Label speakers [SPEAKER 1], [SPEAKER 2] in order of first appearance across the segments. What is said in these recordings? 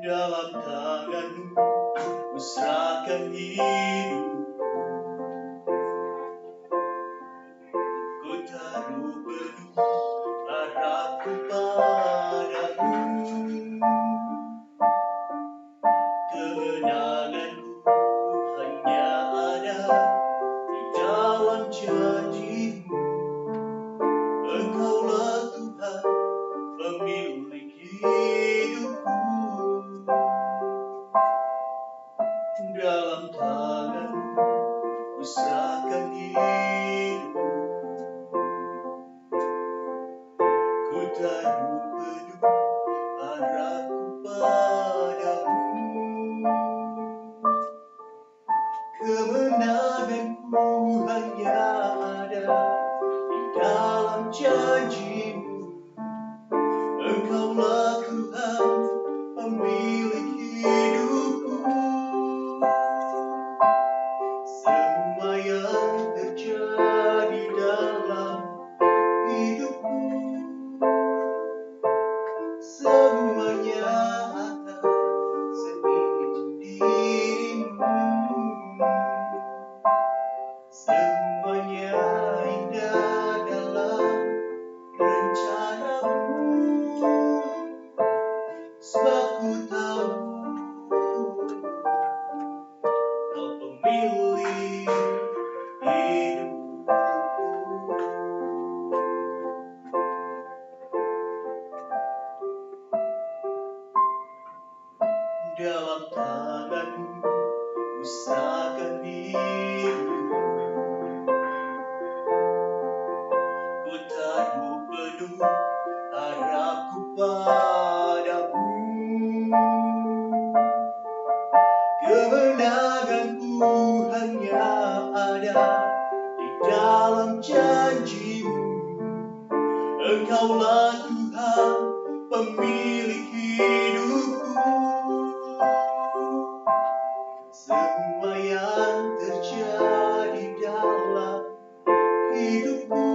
[SPEAKER 1] Dalam tanganmu ku serahkan hidup, ku taruh penuh harapku padamu. Kemenanganku hanya ada di dalam janji-Mu. Engkaulah Tuhan pemilik hidupku. Dalam tangan-Mu ku serahkan hidup, ku taruh penuh harapku padamu. Kemenanganku hanya ada di dalam janji-Mu. Engkaulah Tuhan pemilik hidupku. Semua yang terjadi dalam hidupku, semuanya atas seizin diri-Mu. Semuanya indah dalam rencana-Mu, sebab ku tahu Kau pemilik hidupku. Dalam tangan-Mu ku serahkan hidup, ku taruh penuh harapku padamu. Kemenanganku hanya ada di dalam janji-Mu. Engkaulah Tuhan pemilik hidupku. Semua yang terjadi dalam hidupku,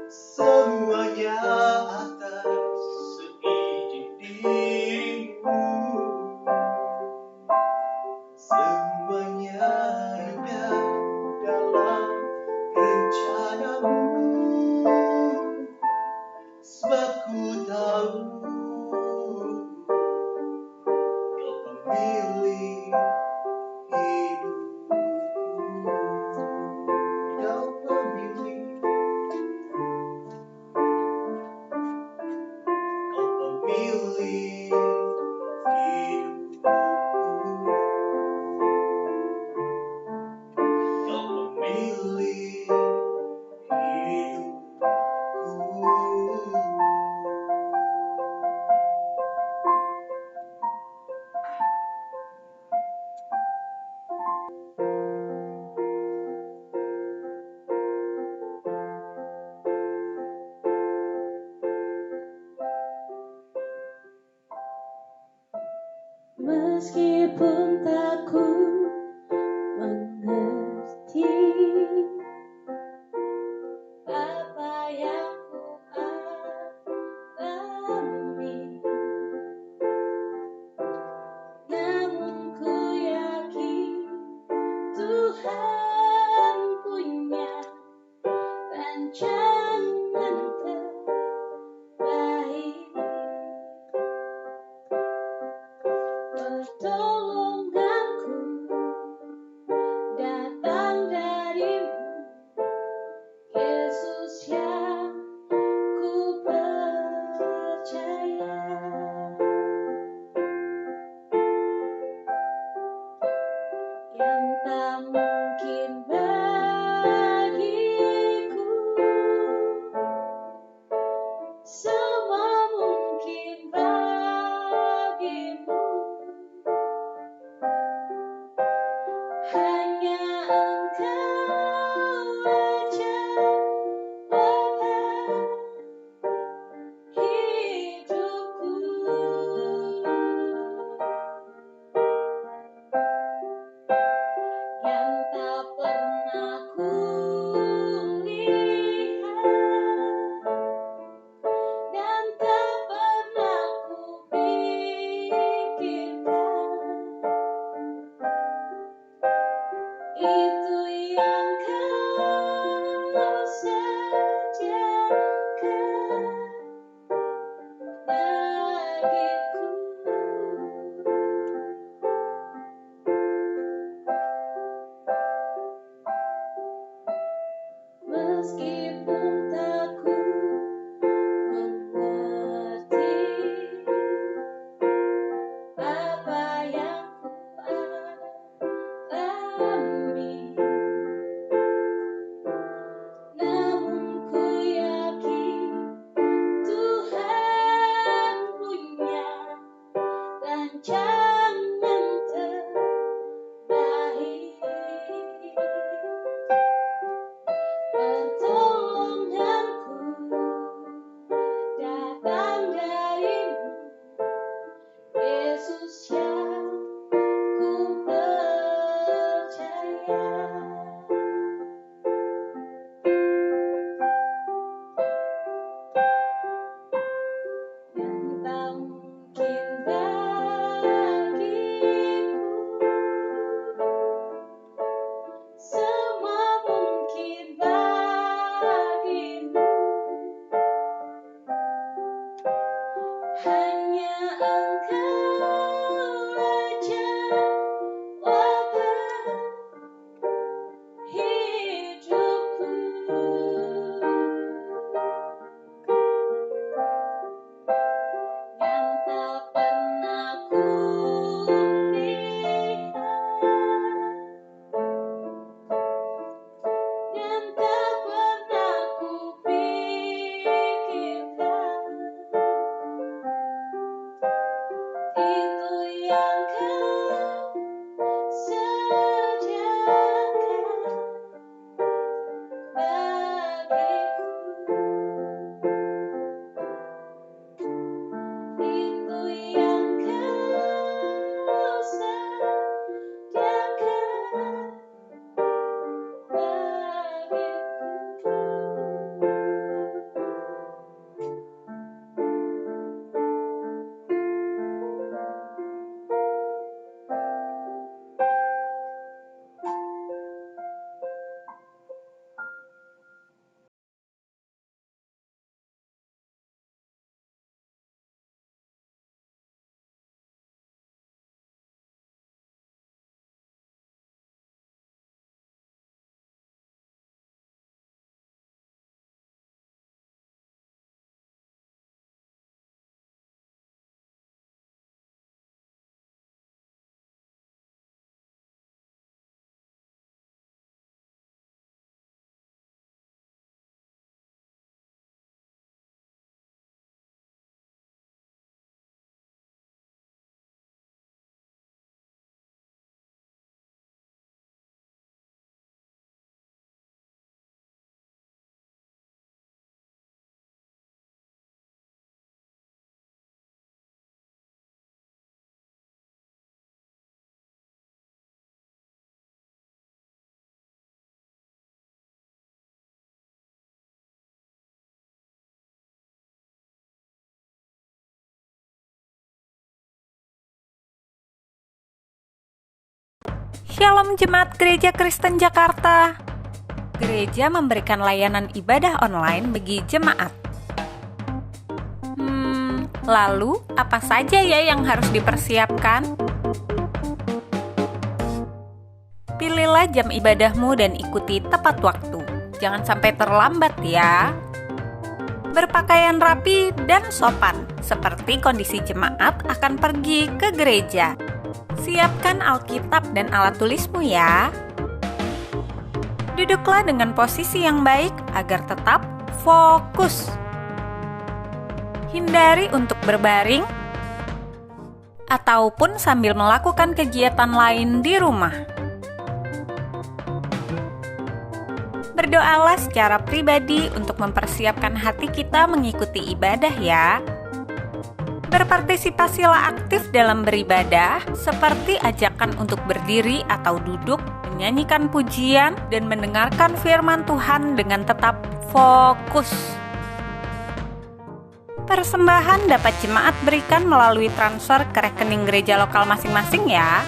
[SPEAKER 1] semuanya atas seizin diri-Mu. Semuanya indah dalam rencana-Mu, sebab ku tahu Kau pemilik hidupku. Kau pemilik, Kau pemilik hidupku. Kau pemilik hidupku.
[SPEAKER 2] Meskipun tak ku mengerti apa yang ku alami, namun ku yakin Tuhan punya rancangan terbaik. Pertolonganku datang dari-Mu, Yesus yang ku percaya. Yang tak mungkin bagiku Engkau Raja wabah hidupku, yang tak pernah ku lihat, yang tak pernah ku pikirkan, itu yang kau sediakan bagiku, itu yang kau sediakan bagiku.
[SPEAKER 3] Shalom Jemaat Gereja Kristen Jakarta. Gereja memberikan layanan ibadah online bagi jemaat. Lalu apa saja ya yang harus dipersiapkan? Pilihlah jam ibadahmu dan ikuti tepat waktu. Jangan sampai terlambat ya. Berpakaian rapi dan sopan, seperti kondisi jemaat akan pergi ke gereja. Siapkan Alkitab dan alat tulismu ya. Duduklah dengan posisi yang baik agar tetap fokus. Hindari untuk berbaring ataupun sambil melakukan kegiatan lain di rumah. Berdoalah secara pribadi untuk mempersiapkan hati kita mengikuti ibadah ya. Berpartisipasilah aktif dalam beribadah, seperti ajakan untuk berdiri atau duduk, menyanyikan pujian, dan mendengarkan firman Tuhan dengan tetap fokus. Persembahan dapat jemaat berikan melalui transfer ke rekening gereja lokal masing-masing ya.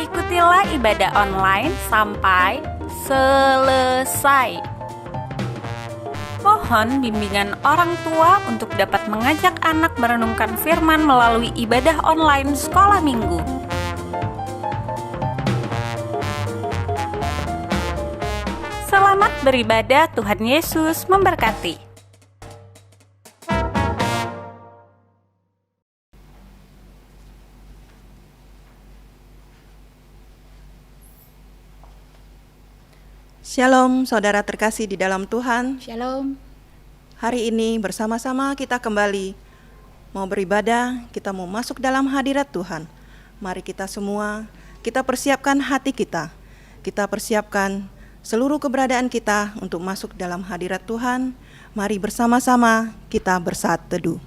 [SPEAKER 3] Ikutilah ibadah online sampai selesai. Mohon bimbingan orang tua untuk dapat mengajak anak merenungkan firman melalui ibadah online sekolah minggu. Selamat beribadah, Tuhan Yesus memberkati.
[SPEAKER 4] Shalom saudara terkasih di dalam Tuhan.
[SPEAKER 5] Shalom.
[SPEAKER 4] Hari ini bersama-sama kita kembali mau beribadah, kita mau masuk dalam hadirat Tuhan. Mari kita semua, kita persiapkan hati kita. Kita persiapkan seluruh keberadaan kita untuk masuk dalam hadirat Tuhan. Mari bersama-sama kita bersaat teduh.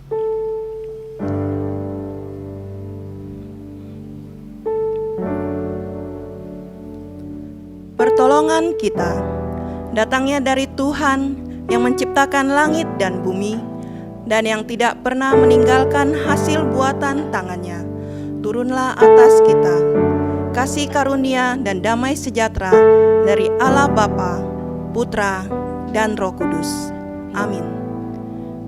[SPEAKER 4] Pertolongan kita datangnya dari Tuhan yang menciptakan langit dan bumi dan yang tidak pernah meninggalkan hasil buatan tangannya. Turunlah atas kita kasih karunia dan damai sejahtera dari Allah Bapa, Putra, dan Roh Kudus. Amin.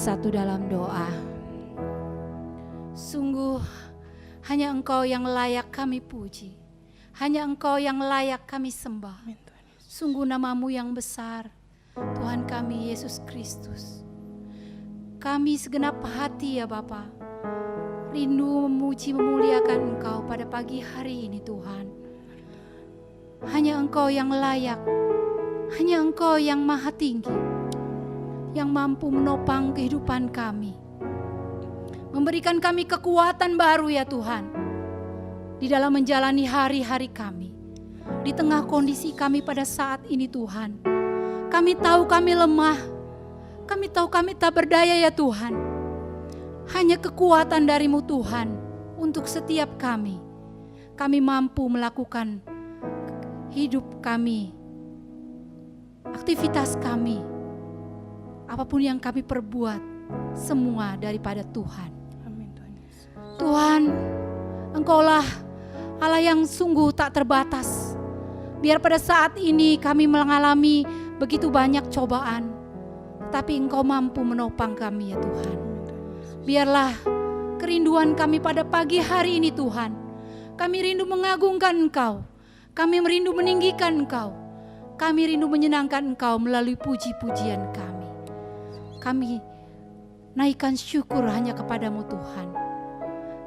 [SPEAKER 5] bersatu dalam doa. Sungguh hanya Engkau yang layak kami puji, hanya Engkau yang layak kami sembah. Sungguh nama-Mu yang besar, Tuhan kami Yesus Kristus. Kami segenap hati ya Bapa, rindu memuji memuliakan Engkau pada pagi hari ini Tuhan. Hanya Engkau yang layak, hanya Engkau yang maha tinggi, yang mampu menopang kehidupan kami, memberikan kami kekuatan baru ya Tuhan, di dalam menjalani hari-hari kami, di tengah kondisi kami pada saat ini Tuhan. Kami tahu kami lemah, kami tahu kami tak berdaya ya Tuhan. Hanya kekuatan dari-Mu Tuhan untuk setiap kami. Kami mampu melakukan hidup kami, aktivitas kami, apapun yang kami perbuat, semua daripada Tuhan. Tuhan, Engkaulah Allah yang sungguh tak terbatas. Biar pada saat ini kami mengalami begitu banyak cobaan, tapi Engkau mampu menopang kami ya Tuhan. Biarlah kerinduan kami pada pagi hari ini Tuhan, kami rindu mengagungkan Engkau, kami merindu meninggikan Engkau, kami rindu menyenangkan Engkau melalui puji-pujian kami. Kami naikkan syukur hanya kepadamu Tuhan.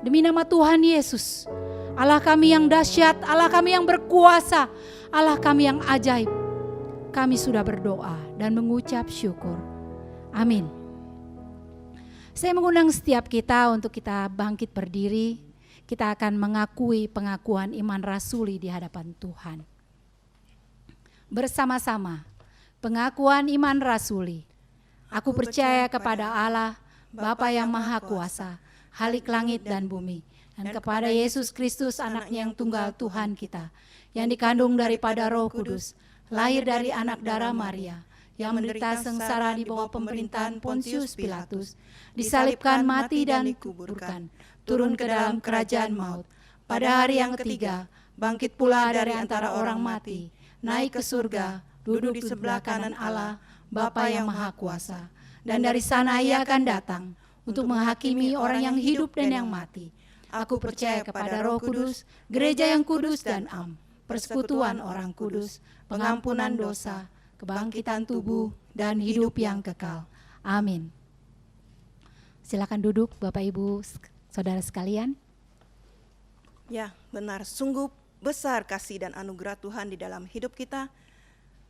[SPEAKER 5] Demi nama Tuhan Yesus, Allah kami yang dahsyat, Allah kami yang berkuasa, Allah kami yang ajaib, kami sudah berdoa dan mengucap syukur. Amin. Saya mengundang setiap kita untuk kita bangkit berdiri. Kita akan mengakui pengakuan iman rasuli di hadapan Tuhan. Bersama-sama, pengakuan iman rasuli. Aku percaya kepada Allah, Bapa yang Maha Kuasa, Khalik langit dan bumi, dan kepada Yesus Kristus anaknya yang tunggal Tuhan kita, yang dikandung daripada Roh Kudus, lahir dari anak darah Maria, yang menderita sengsara di bawah pemerintahan Pontius Pilatus, disalibkan, mati dan dikuburkan, turun ke dalam kerajaan maut, pada hari yang ketiga, bangkit pula dari antara orang mati, naik ke surga, duduk di sebelah kanan Allah, Bapa yang Maha Kuasa, dan dari sana Ia akan datang untuk menghakimi orang yang hidup dan yang mati. Aku percaya kepada Roh Kudus, gereja yang kudus dan am, persekutuan orang kudus, pengampunan dosa, kebangkitan tubuh, dan hidup yang kekal. Amin. Silakan duduk Bapak Ibu Saudara sekalian.
[SPEAKER 4] Ya, benar. Sungguh besar kasih dan anugerah Tuhan di dalam hidup kita.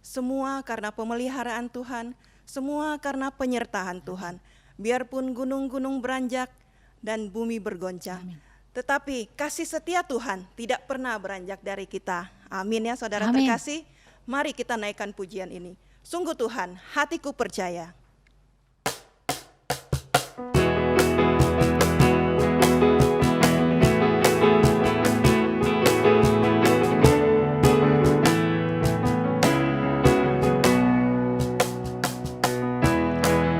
[SPEAKER 4] Semua karena pemeliharaan Tuhan, semua karena penyertaan Tuhan. Biarpun gunung-gunung beranjak dan bumi bergoncang, tetapi kasih setia Tuhan tidak pernah beranjak dari kita. Amin ya saudara terkasih. Mari kita naikkan pujian ini. Sungguh Tuhan, hatiku percaya.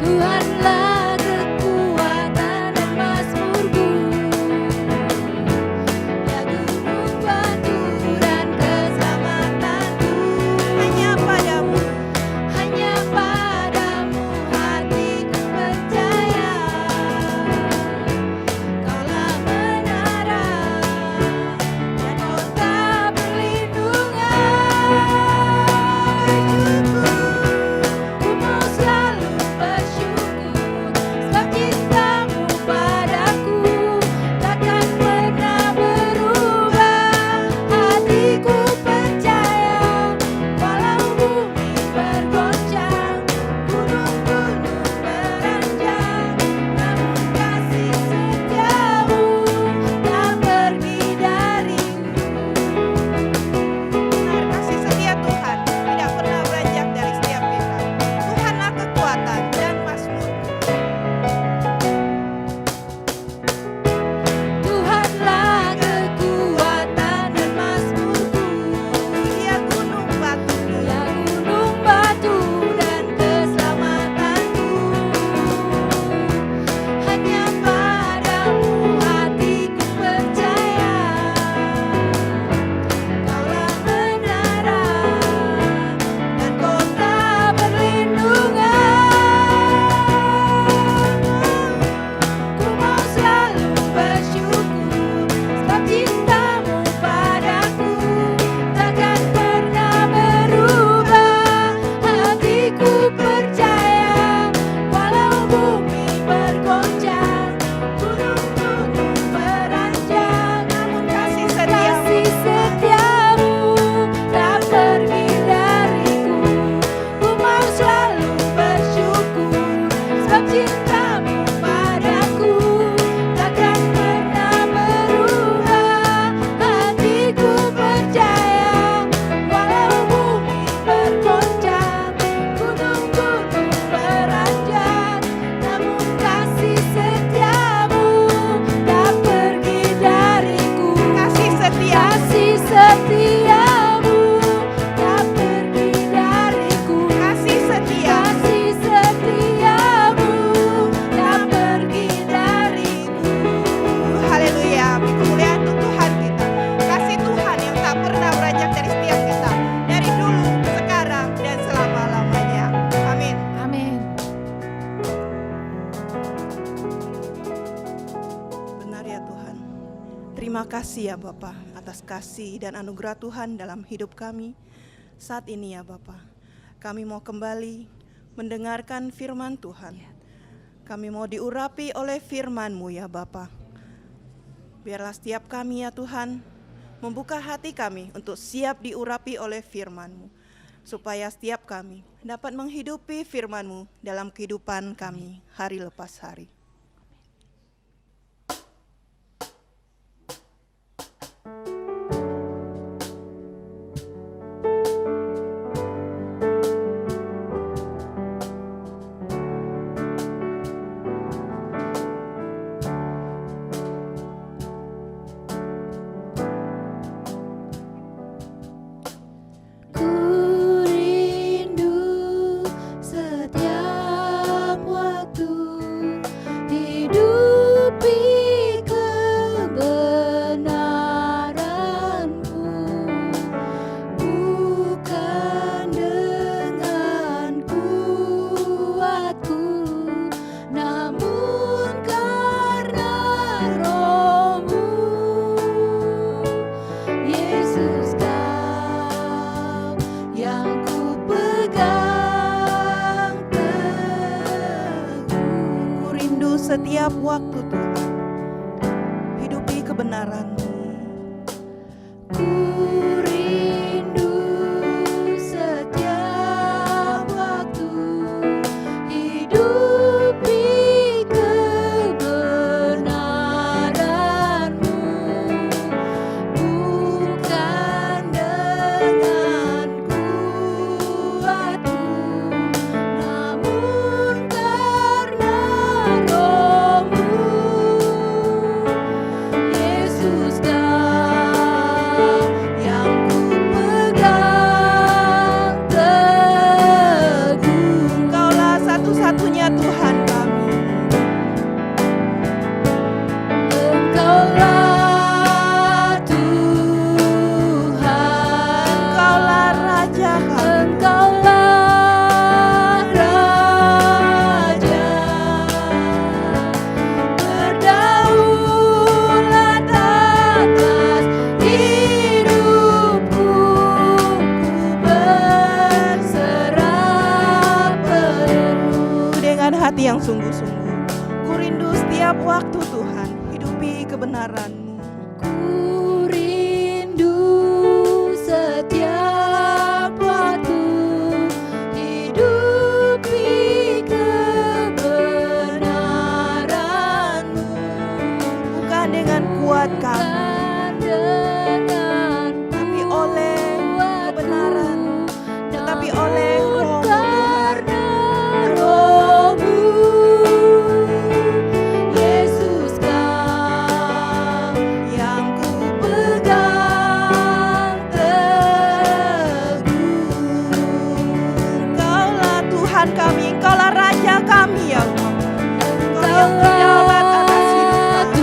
[SPEAKER 5] Tuhanlah kekuatan dan mazmurku, Ya gunung batu dan keselamatanku.
[SPEAKER 4] Hanya padamu,
[SPEAKER 5] Hanya padamu
[SPEAKER 4] Terima kasih ya Bapa atas kasih dan anugerah Tuhan dalam hidup kami. Saat ini ya Bapa, kami mau kembali mendengarkan firman Tuhan. Kami mau diurapi oleh firman-Mu ya Bapa. Biarlah setiap kami ya Tuhan membuka hati kami untuk siap diurapi oleh firman-Mu. Supaya setiap kami dapat menghidupi firman-Mu dalam kehidupan kami hari lepas hari. Setiap waktu Tuhan, hidupi kebenaran-Mu.
[SPEAKER 5] Ku rindu setiap waktu hidupi kebenaran-Mu, bukan dengan kuatku, namun karena Roh-Mu. Yesus Kau yang ku pegang teguh.
[SPEAKER 4] Engkaulah satu-satunya Tuhan kami.
[SPEAKER 5] Engkaulah Tuhan,
[SPEAKER 4] Engkaulah Raja kami.
[SPEAKER 5] Engkaulah Raja, berdaulat atas hidupku, ku berserah penuh.
[SPEAKER 4] Dengan hati yang sungguh-sungguh, ku rindu setiap waktu Tuhan, hidupi kebenaran-Mu.
[SPEAKER 5] Ku rindu setiap waktu hidupi kebenaran-Mu,
[SPEAKER 4] Bukan dengan kuat kami,
[SPEAKER 5] bukan dengan
[SPEAKER 4] tapi oleh kebenaran, tetapi oleh Roh-Mu
[SPEAKER 5] karena Roh-Mu. Yesus Kau
[SPEAKER 4] yang ku
[SPEAKER 5] pegang teguh.
[SPEAKER 4] Engkaulah Tuhan kami, Engkaulah Raja kami ya Allah. Engkau yang menjabat atas hidup kami.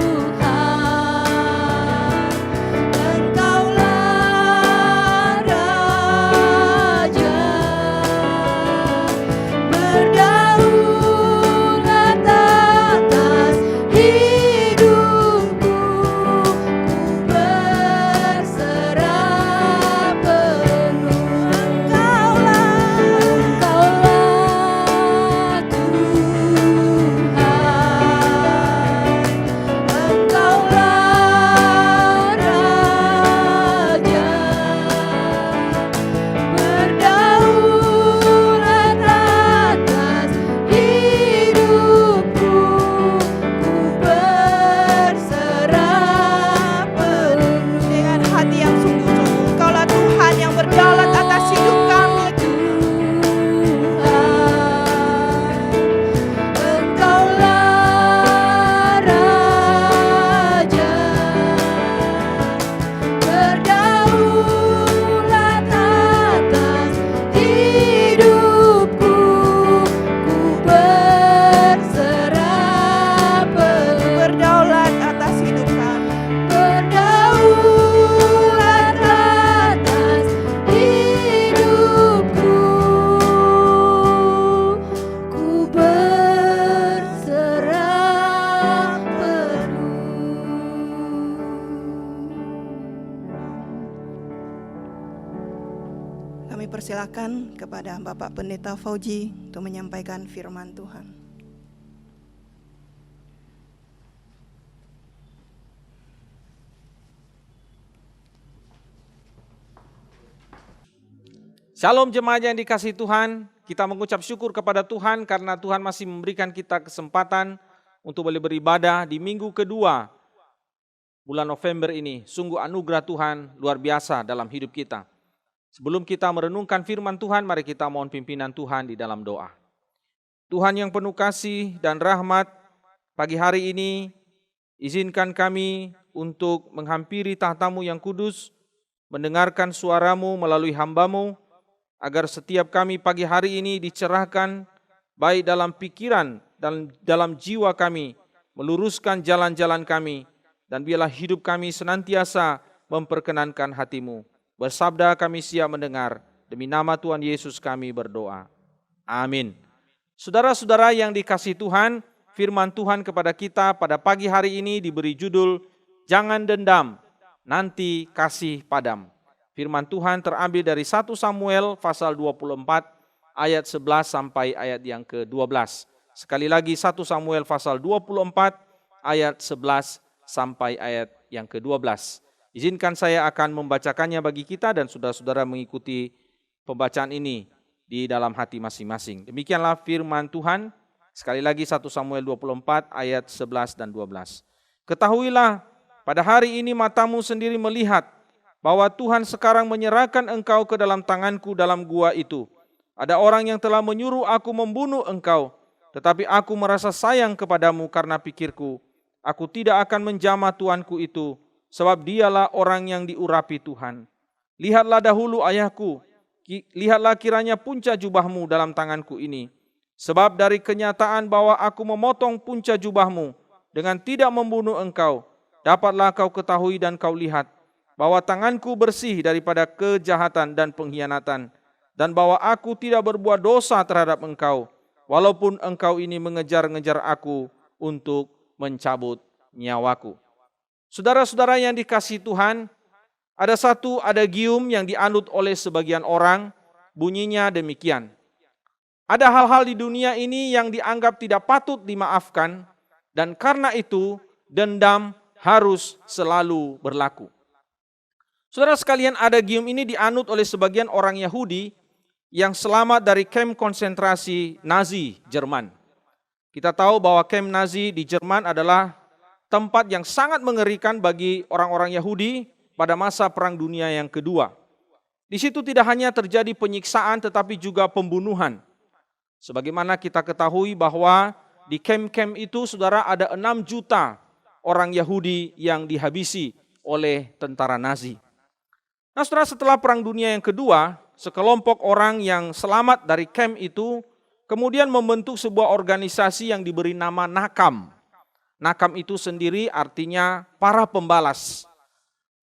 [SPEAKER 5] Tuhan
[SPEAKER 4] persilakan kepada Bapak Pendeta Fauji untuk menyampaikan firman Tuhan.
[SPEAKER 6] Shalom jemaat yang dikasihi Tuhan, kita mengucap syukur kepada Tuhan karena Tuhan masih memberikan kita kesempatan untuk boleh beribadah di minggu kedua bulan November ini. Sungguh anugerah Tuhan luar biasa dalam hidup kita. Sebelum kita merenungkan firman Tuhan, mari kita mohon pimpinan Tuhan di dalam doa. Tuhan yang penuh kasih dan rahmat, pagi hari ini izinkan kami untuk menghampiri tahta-Mu yang kudus, mendengarkan suara-Mu melalui hamba-Mu, agar setiap kami pagi hari ini dicerahkan baik dalam pikiran dan dalam jiwa kami, meluruskan jalan-jalan kami, dan biarlah hidup kami senantiasa memperkenankan hati-Mu. Bersabda kami siap mendengar, demi nama Tuhan Yesus kami berdoa. Amin. Saudara-saudara yang dikasihi Tuhan, firman Tuhan kepada kita pada pagi hari ini diberi judul, Jangan Dendam, Nanti Kasih Padam. Firman Tuhan terambil dari 1 Samuel pasal 24 ayat 11 sampai ayat yang ke-12. Sekali lagi 1 Samuel pasal 24 ayat 11 sampai ayat yang ke-12. Izinkan saya akan membacakannya bagi kita dan saudara-saudara mengikuti pembacaan ini di dalam hati masing-masing. Demikianlah firman Tuhan. Sekali lagi 1 Samuel 24 ayat 11 dan 12. Ketahuilah pada hari ini matamu sendiri melihat bahwa Tuhan sekarang menyerahkan engkau ke dalam tanganku dalam gua itu. Ada orang yang telah menyuruh aku membunuh engkau, tetapi aku merasa sayang kepadamu karena pikirku, aku tidak akan menjamah tuanku itu, sebab dialah orang yang diurapi Tuhan. Lihatlah dahulu ayahku, lihatlah kiranya punca jubahmu dalam tanganku ini. Sebab dari kenyataan bahwa aku memotong punca jubahmu dengan tidak membunuh engkau, dapatlah kau ketahui dan kau lihat, bahwa tanganku bersih daripada kejahatan dan pengkhianatan, dan bahwa aku tidak berbuat dosa terhadap engkau, walaupun engkau ini mengejar-ngejar aku untuk mencabut nyawaku. Saudara-saudara yang dikasihi Tuhan, ada satu adagium yang dianut oleh sebagian orang, bunyinya demikian. Ada hal-hal di dunia ini yang dianggap tidak patut dimaafkan, dan karena itu dendam harus selalu berlaku. Saudara sekalian, adagium ini dianut oleh sebagian orang Yahudi yang selamat dari kamp konsentrasi Nazi Jerman. Kita tahu bahwa kamp Nazi di Jerman adalah tempat yang sangat mengerikan bagi orang-orang Yahudi pada masa Perang Dunia yang kedua. Di situ tidak hanya terjadi penyiksaan tetapi juga pembunuhan. Sebagaimana kita ketahui bahwa di kamp-kamp itu saudara ada 6 juta orang Yahudi yang dihabisi oleh tentara Nazi. Nah saudara, setelah Perang Dunia yang kedua, sekelompok orang yang selamat dari kamp itu kemudian membentuk sebuah organisasi yang diberi nama Nakam. Nakam itu sendiri artinya para pembalas.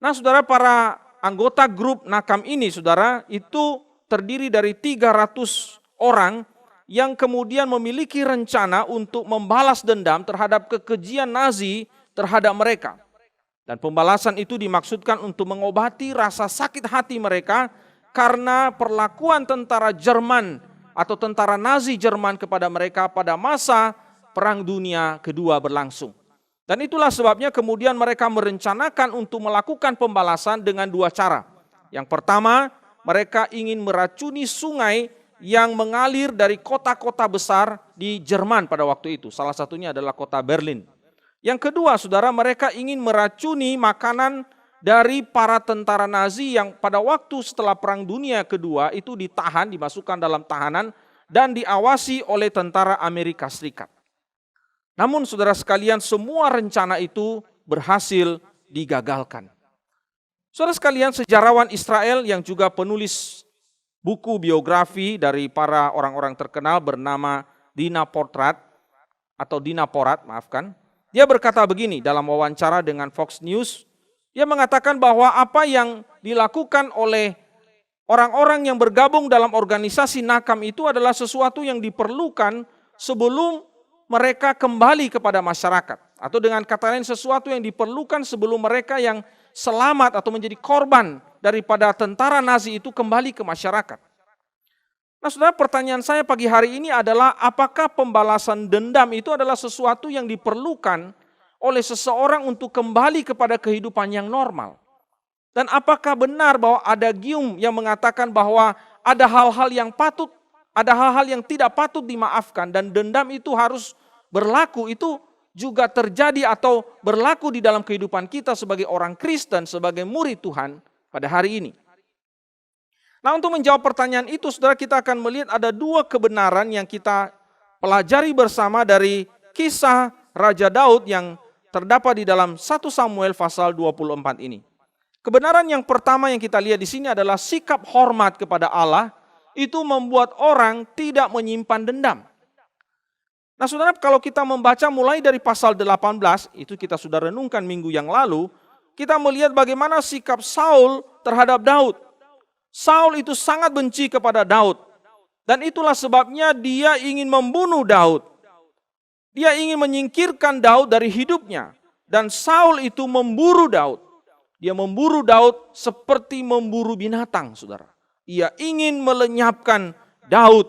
[SPEAKER 6] Nah saudara, para anggota grup Nakam ini saudara itu terdiri dari 300 orang yang kemudian memiliki rencana untuk membalas dendam terhadap kekejian Nazi terhadap mereka. Dan pembalasan itu dimaksudkan untuk mengobati rasa sakit hati mereka karena perlakuan tentara Jerman atau tentara Nazi Jerman kepada mereka pada masa Perang Dunia Kedua berlangsung. Dan itulah sebabnya kemudian mereka merencanakan untuk melakukan pembalasan dengan 2 cara. Yang pertama, mereka ingin meracuni sungai yang mengalir dari kota-kota besar di Jerman pada waktu itu. Salah satunya adalah kota Berlin. Yang kedua, saudara, mereka ingin meracuni makanan dari para tentara Nazi yang pada waktu setelah Perang Dunia Kedua itu ditahan, dimasukkan dalam tahanan dan diawasi oleh tentara Amerika Serikat. Namun saudara sekalian, semua rencana itu berhasil digagalkan. Saudara sekalian, sejarawan Israel yang juga penulis buku biografi dari para orang-orang terkenal bernama Dina Porat, dia berkata begini dalam wawancara dengan Fox News. Dia mengatakan bahwa apa yang dilakukan oleh orang-orang yang bergabung dalam organisasi Nakam itu adalah sesuatu yang diperlukan sebelum mereka kembali kepada masyarakat. Atau dengan kata lain, sesuatu yang diperlukan sebelum mereka yang selamat atau menjadi korban daripada tentara Nazi itu kembali ke masyarakat. Nah saudara, pertanyaan saya pagi hari ini adalah apakah pembalasan dendam itu adalah sesuatu yang diperlukan oleh seseorang untuk kembali kepada kehidupan yang normal? Dan apakah benar bahwa ada gium yang mengatakan bahwa ada hal-hal yang patut, ada hal-hal yang tidak patut dimaafkan dan dendam itu harus berlaku, itu juga terjadi atau berlaku di dalam kehidupan kita sebagai orang Kristen, sebagai murid Tuhan pada hari ini? Nah, untuk menjawab pertanyaan itu, saudara, kita akan melihat ada dua kebenaran yang kita pelajari bersama dari kisah Raja Daud yang terdapat di dalam 1 Samuel pasal 24 ini. Kebenaran yang pertama yang kita lihat di sini adalah sikap hormat kepada Allah itu membuat orang tidak menyimpan dendam. Nah, saudara, kalau kita membaca mulai dari pasal 18, itu kita sudah renungkan minggu yang lalu, kita melihat bagaimana sikap Saul terhadap Daud. Saul itu sangat benci kepada Daud. Dan itulah sebabnya dia ingin membunuh Daud. Dia ingin menyingkirkan Daud dari hidupnya. Dan Saul itu memburu Daud. Dia memburu Daud seperti memburu binatang, saudara. Ia ingin melenyapkan Daud.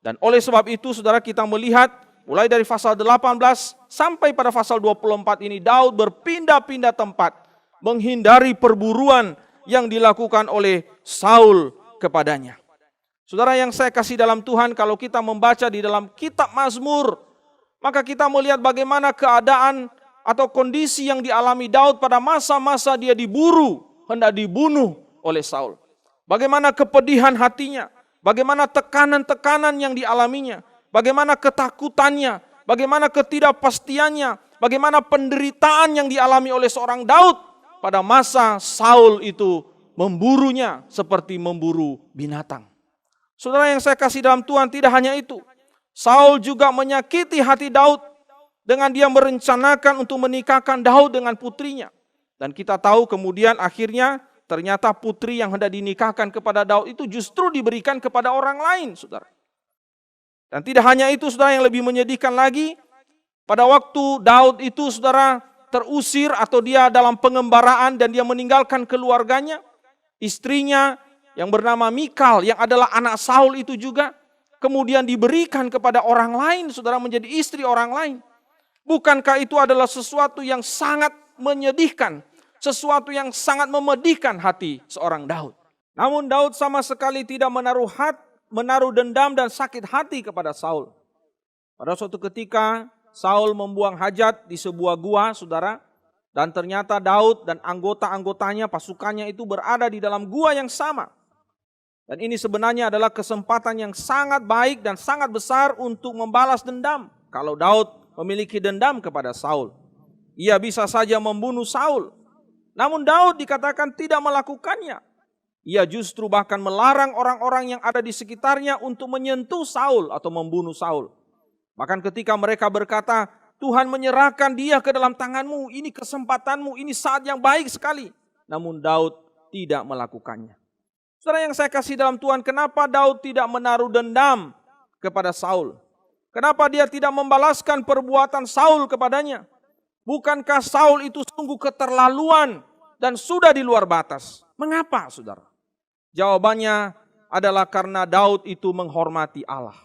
[SPEAKER 6] Dan oleh sebab itu, saudara, kita melihat mulai dari pasal 18 sampai pada pasal 24 ini, Daud berpindah-pindah tempat menghindari perburuan yang dilakukan oleh Saul kepadanya. Saudara yang saya kasih dalam Tuhan, kalau kita membaca di dalam kitab Mazmur, maka kita melihat bagaimana keadaan atau kondisi yang dialami Daud pada masa-masa dia diburu, hendak dibunuh oleh Saul. Bagaimana kepedihan hatinya, bagaimana tekanan-tekanan yang dialaminya, bagaimana ketakutannya, bagaimana ketidakpastiannya, bagaimana penderitaan yang dialami oleh seorang Daud pada masa Saul itu memburunya seperti memburu binatang. Saudara yang saya kasih dalam Tuhan, tidak hanya itu. Saul juga menyakiti hati Daud dengan dia merencanakan untuk menikahkan Daud dengan putrinya. Dan kita tahu kemudian akhirnya ternyata putri yang hendak dinikahkan kepada Daud itu justru diberikan kepada orang lain, saudara. Dan tidak hanya itu, saudara, yang lebih menyedihkan lagi, pada waktu Daud itu, saudara, terusir atau dia dalam pengembaraan dan dia meninggalkan keluarganya, istrinya yang bernama Mikal yang adalah anak Saul itu juga kemudian diberikan kepada orang lain, saudara, menjadi istri orang lain. Bukankah itu adalah sesuatu yang sangat menyedihkan, sesuatu yang sangat memedihkan hati seorang Daud? Namun Daud sama sekali tidak menaruh dendam dan sakit hati kepada Saul. Pada suatu ketika Saul membuang hajat di sebuah gua, saudara, dan ternyata Daud dan anggota-anggotanya, pasukannya itu berada di dalam gua yang sama. Dan ini sebenarnya adalah kesempatan yang sangat baik dan sangat besar untuk membalas dendam. Kalau Daud memiliki dendam kepada Saul, ia bisa saja membunuh Saul. Namun Daud dikatakan tidak melakukannya. Ia justru bahkan melarang orang-orang yang ada di sekitarnya untuk menyentuh Saul atau membunuh Saul. Bahkan ketika mereka berkata, Tuhan menyerahkan dia ke dalam tanganmu, ini kesempatanmu, ini saat yang baik sekali. Namun Daud tidak melakukannya. Saudara yang saya kasih dalam Tuhan, kenapa Daud tidak menaruh dendam kepada Saul? Kenapa dia tidak membalaskan perbuatan Saul kepadanya? Bukankah Saul itu sungguh keterlaluan dan sudah di luar batas? Mengapa, saudara? Jawabannya adalah karena Daud itu menghormati Allah.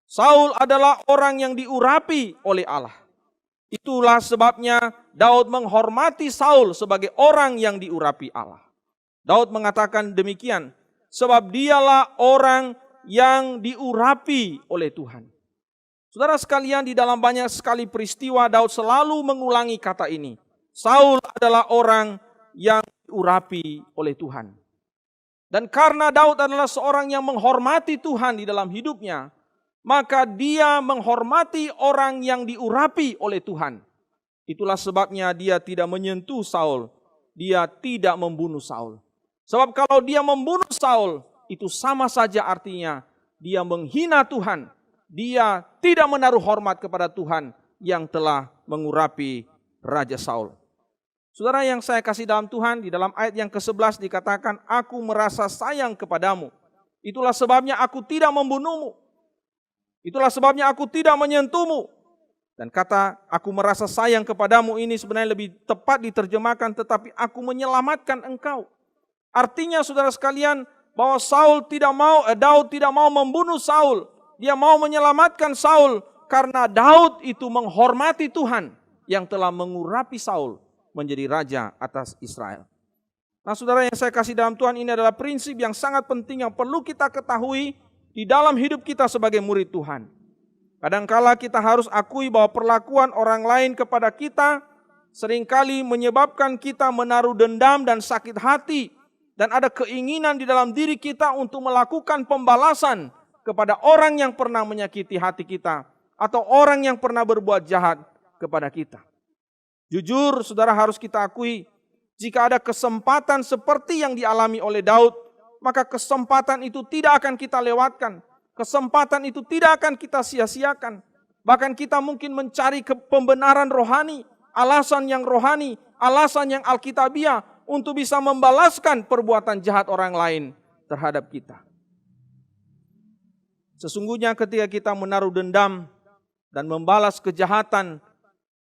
[SPEAKER 6] Saul adalah orang yang diurapi oleh Allah. Itulah sebabnya Daud menghormati Saul sebagai orang yang diurapi Allah. Daud mengatakan demikian, sebab dialah orang yang diurapi oleh Tuhan. Saudara sekalian, di dalam banyak sekali peristiwa Daud selalu mengulangi kata ini. Saul adalah orang yang diurapi oleh Tuhan. Dan karena Daud adalah seorang yang menghormati Tuhan di dalam hidupnya, maka dia menghormati orang yang diurapi oleh Tuhan. Itulah sebabnya dia tidak menyentuh Saul, dia tidak membunuh Saul. Sebab kalau dia membunuh Saul, itu sama saja artinya dia menghina Tuhan. Dia tidak menaruh hormat kepada Tuhan yang telah mengurapi Raja Saul. Saudara yang saya kasih dalam Tuhan, di dalam ayat yang ke-11 dikatakan, aku merasa sayang kepadamu. Itulah sebabnya aku tidak membunuhmu. Itulah sebabnya aku tidak menyentuhmu. Dan kata aku merasa sayang kepadamu ini sebenarnya lebih tepat diterjemahkan, tetapi aku menyelamatkan engkau. Artinya saudara sekalian, bahwa Daud tidak mau membunuh Saul. Dia mau menyelamatkan Saul karena Daud itu menghormati Tuhan yang telah mengurapi Saul menjadi raja atas Israel. Nah saudara yang saya kasih dalam Tuhan, ini adalah prinsip yang sangat penting yang perlu kita ketahui di dalam hidup kita sebagai murid Tuhan. Kadangkala kita harus akui bahwa perlakuan orang lain kepada kita seringkali menyebabkan kita menaruh dendam dan sakit hati. Dan ada keinginan di dalam diri kita untuk melakukan pembalasan kepada orang yang pernah menyakiti hati kita. Atau orang yang pernah berbuat jahat kepada kita. Jujur saudara harus kita akui, jika ada kesempatan seperti yang dialami oleh Daud, maka kesempatan itu tidak akan kita lewatkan. Kesempatan itu tidak akan kita sia-siakan. Bahkan kita mungkin mencari pembenaran rohani, alasan yang rohani, alasan yang alkitabiah untuk bisa membalaskan perbuatan jahat orang lain terhadap kita. Sesungguhnya ketika kita menaruh dendam dan membalas kejahatan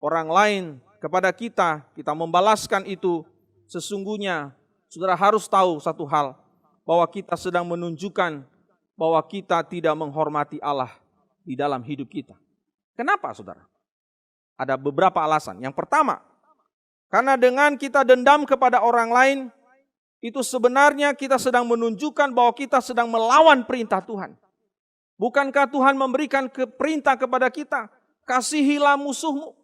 [SPEAKER 6] orang lain kepada kita, kita membalaskan itu, sesungguhnya saudara harus tahu satu hal, bahwa kita sedang menunjukkan bahwa kita tidak menghormati Allah di dalam hidup kita. Kenapa saudara? Ada beberapa alasan. Yang pertama, karena dengan kita dendam kepada orang lain, itu sebenarnya kita sedang menunjukkan bahwa kita sedang melawan perintah Tuhan. Bukankah Tuhan memberikan perintah kepada kita, kasihilah musuhmu?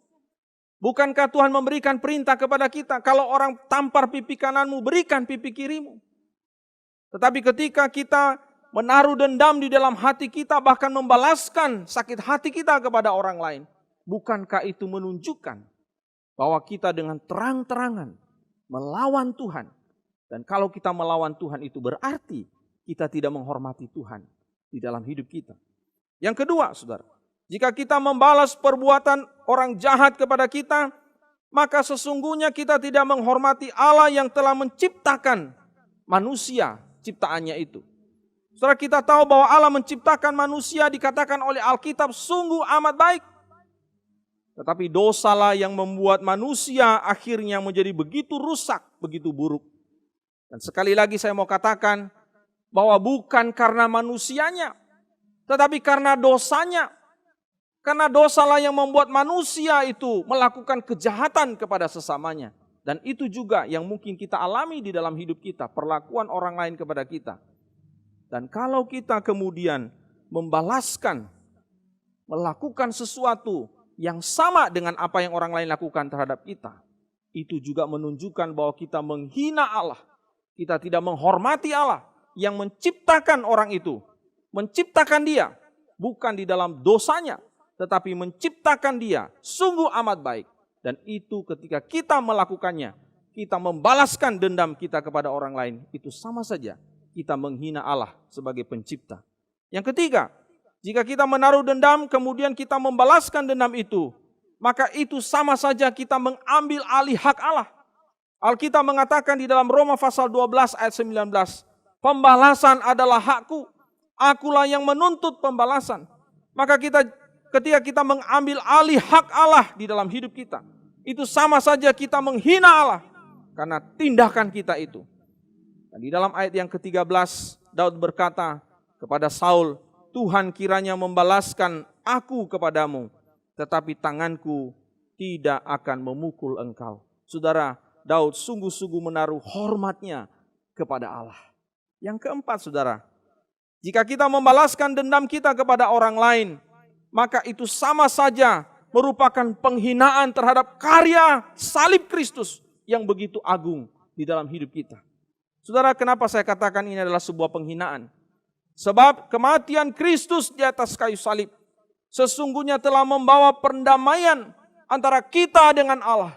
[SPEAKER 6] Bukankah Tuhan memberikan perintah kepada kita, kalau orang tampar pipi kananmu, berikan pipi kirimu? Tetapi ketika kita menaruh dendam di dalam hati kita, bahkan membalaskan sakit hati kita kepada orang lain, bukankah itu menunjukkan bahwa kita dengan terang-terangan melawan Tuhan? Dan kalau kita melawan Tuhan itu berarti kita tidak menghormati Tuhan di dalam hidup kita. Yang kedua, saudara, jika kita membalas perbuatan orang jahat kepada kita, maka sesungguhnya kita tidak menghormati Allah yang telah menciptakan manusia ciptaannya itu. Saudara, kita tahu bahwa Allah menciptakan manusia dikatakan oleh Alkitab sungguh amat baik. Tetapi dosalah yang membuat manusia akhirnya menjadi begitu rusak, begitu buruk. Dan sekali lagi saya mau katakan bahwa bukan karena manusianya, tetapi karena dosanya. Karena dosalah yang membuat manusia itu melakukan kejahatan kepada sesamanya. Dan itu juga yang mungkin kita alami di dalam hidup kita, perlakuan orang lain kepada kita. Dan kalau kita kemudian membalaskan, melakukan sesuatu yang sama dengan apa yang orang lain lakukan terhadap kita, itu juga menunjukkan bahwa kita menghina Allah. Kita tidak menghormati Allah yang menciptakan orang itu, menciptakan dia, bukan di dalam dosanya, tetapi menciptakan dia sungguh amat baik. Dan itu ketika kita melakukannya, kita membalaskan dendam kita kepada orang lain, itu sama saja kita menghina Allah sebagai pencipta. Yang ketiga, jika kita menaruh dendam kemudian kita membalaskan dendam itu, maka itu sama saja kita mengambil alih hak Allah. Alkitab mengatakan di dalam Roma pasal 12 ayat 19, pembalasan adalah hakku, akulah yang menuntut pembalasan. Maka ketika kita mengambil alih hak Allah di dalam hidup kita, itu sama saja kita menghina Allah karena tindakan kita itu. Dan di dalam ayat yang ke-13, Daud berkata kepada Saul, Tuhan kiranya membalaskan aku kepadamu, tetapi tanganku tidak akan memukul engkau. Saudara, Daud sungguh-sungguh menaruh hormatnya kepada Allah. Yang keempat, saudara, jika kita membalaskan dendam kita kepada orang lain, maka itu sama saja merupakan penghinaan terhadap karya salib Kristus yang begitu agung di dalam hidup kita. Saudara, kenapa saya katakan ini adalah sebuah penghinaan? Sebab kematian Kristus di atas kayu salib sesungguhnya telah membawa perdamaian antara kita dengan Allah,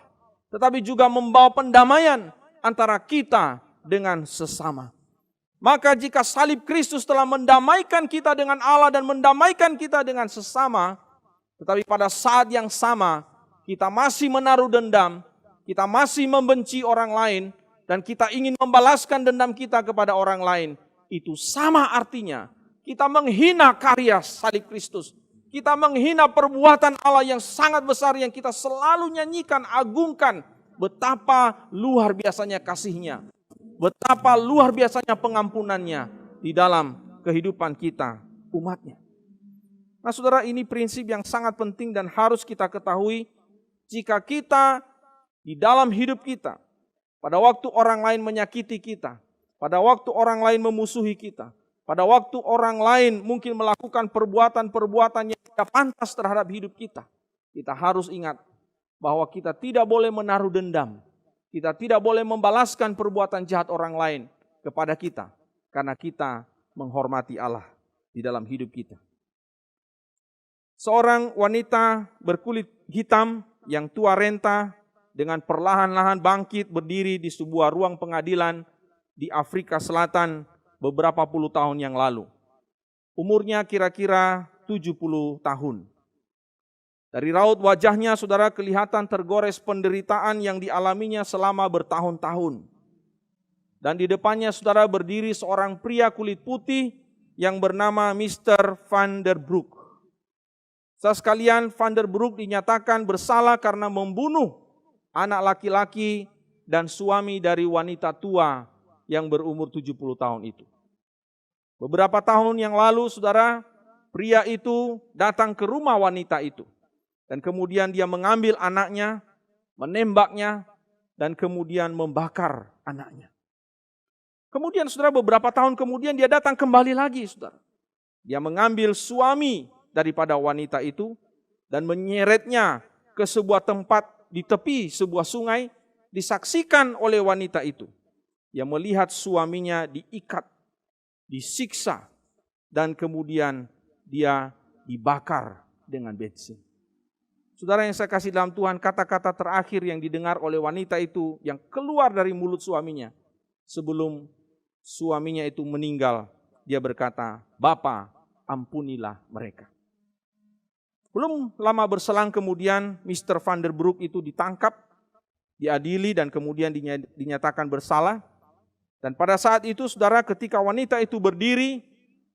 [SPEAKER 6] tetapi juga membawa pendamaian antara kita dengan sesama. Maka jika salib Kristus telah mendamaikan kita dengan Allah dan mendamaikan kita dengan sesama, tetapi pada saat yang sama kita masih menaruh dendam, kita masih membenci orang lain, dan kita ingin membalaskan dendam kita kepada orang lain, itu sama artinya kita menghina karya salib Kristus. Kita menghina perbuatan Allah yang sangat besar yang kita selalu nyanyikan, agungkan betapa luar biasanya kasih-Nya. betapa luar biasanya pengampunannya di dalam kehidupan kita, umatnya. Nah saudara, ini prinsip yang sangat penting dan harus kita ketahui jika kita di dalam hidup kita, pada waktu orang lain menyakiti kita, pada waktu orang lain memusuhi kita, pada waktu orang lain mungkin melakukan perbuatan-perbuatan yang tidak pantas terhadap hidup kita, kita harus ingat bahwa kita tidak boleh menaruh dendam, kita tidak boleh membalaskan perbuatan jahat orang lain kepada kita, karena kita menghormati Allah di dalam hidup kita. Seorang wanita berkulit hitam yang tua renta dengan perlahan-lahan bangkit berdiri di sebuah ruang pengadilan di Afrika Selatan beberapa puluh tahun yang lalu. Umurnya kira-kira 70 tahun. Dari raut wajahnya saudara kelihatan tergores penderitaan yang dialaminya selama bertahun-tahun. Dan di depannya saudara berdiri seorang pria kulit putih yang bernama Mr. Van der Broek. Saudara sekalian, Van der Broek dinyatakan bersalah karena membunuh anak laki-laki dan suami dari wanita tua yang berumur 70 tahun itu. Beberapa tahun yang lalu, saudara, pria itu datang ke rumah wanita itu. Dan kemudian dia mengambil anaknya, menembaknya, dan kemudian membakar anaknya. Kemudian saudara, beberapa tahun kemudian dia datang kembali lagi, saudara. Dia mengambil suami daripada wanita itu dan menyeretnya ke sebuah tempat di tepi sebuah sungai, disaksikan oleh wanita itu. Dia melihat suaminya diikat, disiksa, dan kemudian dia dibakar dengan bensin. Saudara yang saya kasih dalam Tuhan, kata-kata terakhir yang didengar oleh wanita itu yang keluar dari mulut suaminya sebelum suaminya itu meninggal, dia berkata, "Bapa, ampunilah mereka." Belum lama berselang kemudian Mr. Van der Broek itu ditangkap, diadili dan kemudian dinyatakan bersalah. Dan pada saat itu saudara, ketika wanita itu berdiri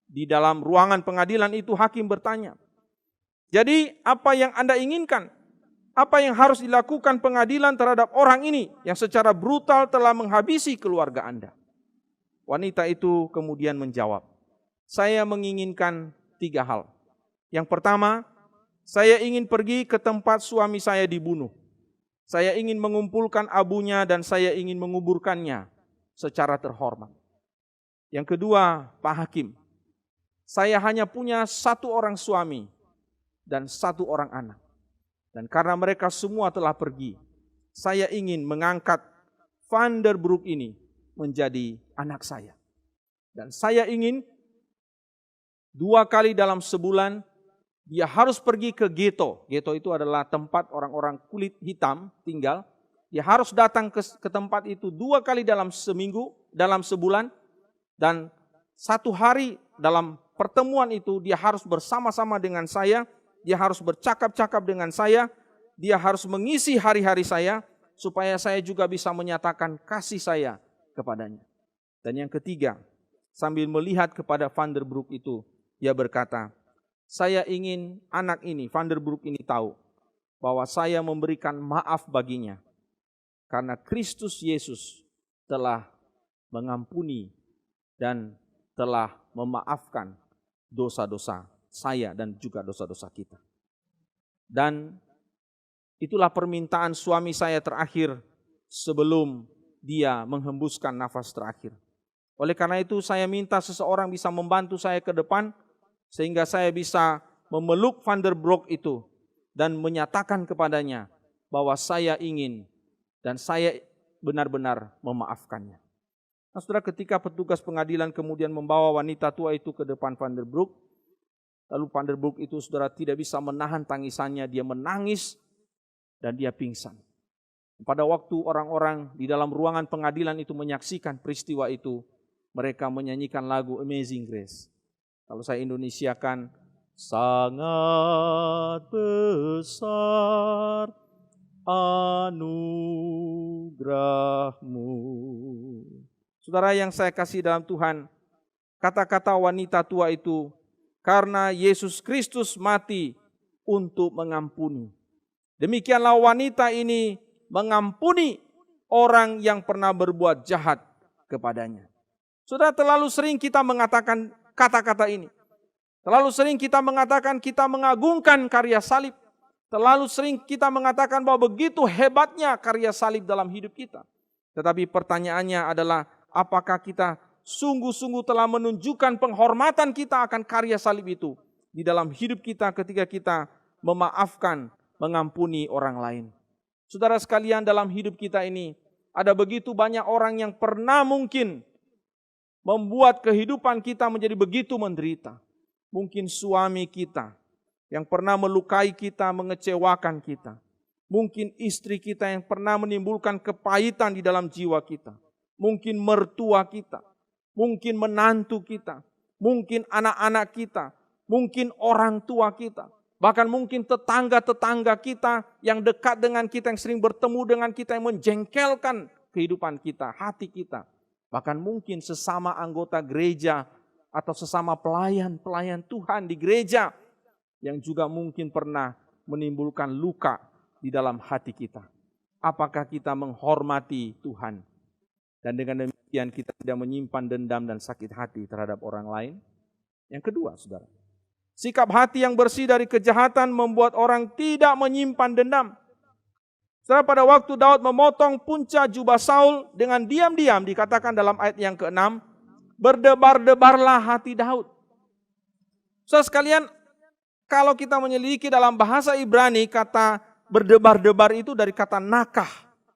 [SPEAKER 6] di dalam ruangan pengadilan itu, hakim bertanya, "Jadi apa yang Anda inginkan? Apa yang harus dilakukan pengadilan terhadap orang ini yang secara brutal telah menghabisi keluarga Anda?" Wanita itu kemudian menjawab, "Saya menginginkan 3 hal. Yang pertama, saya ingin pergi ke tempat suami saya dibunuh. Saya ingin mengumpulkan abunya dan saya ingin menguburkannya secara terhormat. Yang kedua, Pak Hakim, saya hanya punya 1 orang suami dan 1 orang anak. Dan karena mereka semua telah pergi, saya ingin mengangkat Van der Broek ini menjadi anak saya. Dan saya ingin 2 kali dalam sebulan dia harus pergi ke ghetto. Ghetto itu adalah tempat orang-orang kulit hitam tinggal. Dia harus datang ke tempat itu 2 kali dalam seminggu, dalam sebulan. Dan 1 hari dalam pertemuan itu dia harus bersama-sama dengan saya. Dia harus bercakap-cakap dengan saya. Dia harus mengisi hari-hari saya supaya saya juga bisa menyatakan kasih saya kepadanya." Dan yang ketiga, sambil melihat kepada Van der Broek itu, dia berkata, "Saya ingin anak ini, Van der Broek ini tahu bahwa saya memberikan maaf baginya karena Kristus Yesus telah mengampuni dan telah memaafkan dosa-dosa saya dan juga dosa-dosa kita." Dan itulah permintaan suami saya terakhir sebelum dia menghembuskan nafas terakhir. Oleh karena itu saya minta seseorang bisa membantu saya ke depan sehingga saya bisa memeluk Van der Broek itu dan menyatakan kepadanya bahwa saya ingin dan saya benar-benar memaafkannya. Nah, saudara, ketika petugas pengadilan kemudian membawa wanita tua itu ke depan Van der Broek, lalu Van der Broek itu saudara tidak bisa menahan tangisannya, dia menangis dan dia pingsan. Pada waktu orang-orang di dalam ruangan pengadilan itu menyaksikan peristiwa itu, mereka menyanyikan lagu Amazing Grace. Kalau saya Indonesiakan, sangat besar anugerahmu. Saudara yang saya kasih dalam Tuhan, kata-kata wanita tua itu, karena Yesus Kristus mati untuk mengampuni. Demikianlah wanita ini mengampuni orang yang pernah berbuat jahat kepadanya. Saudara, terlalu sering kita mengatakan kata-kata ini. Terlalu sering kita mengatakan kita mengagungkan karya salib. Terlalu sering kita mengatakan bahwa begitu hebatnya karya salib dalam hidup kita. Tetapi pertanyaannya adalah, apakah kita sungguh-sungguh telah menunjukkan penghormatan kita akan karya salib itu di dalam hidup kita ketika kita memaafkan, mengampuni orang lain. Saudara sekalian, dalam hidup kita ini ada begitu banyak orang yang pernah mungkin membuat kehidupan kita menjadi begitu menderita. Mungkin suami kita yang pernah melukai kita, mengecewakan kita. Mungkin istri kita yang pernah menimbulkan kepahitan di dalam jiwa kita. Mungkin mertua kita, mungkin menantu kita, mungkin anak-anak kita, mungkin orang tua kita. Bahkan mungkin tetangga-tetangga kita yang dekat dengan kita, yang sering bertemu dengan kita, yang menjengkelkan kehidupan kita, hati kita. Bahkan mungkin sesama anggota gereja atau sesama pelayan-pelayan Tuhan di gereja yang juga mungkin pernah menimbulkan luka di dalam hati kita. Apakah kita menghormati Tuhan? Dan dengan demikian kita tidak menyimpan dendam dan sakit hati terhadap orang lain. Yang kedua, saudara, sikap hati yang bersih dari kejahatan membuat orang tidak menyimpan dendam. Saudara, pada waktu Daud memotong punca jubah Saul dengan diam-diam, dikatakan dalam ayat yang ke-6, berdebar-debarlah hati Daud. Saudara sekalian, kalau kita menyelidiki dalam bahasa Ibrani, kata berdebar-debar itu dari kata nakah.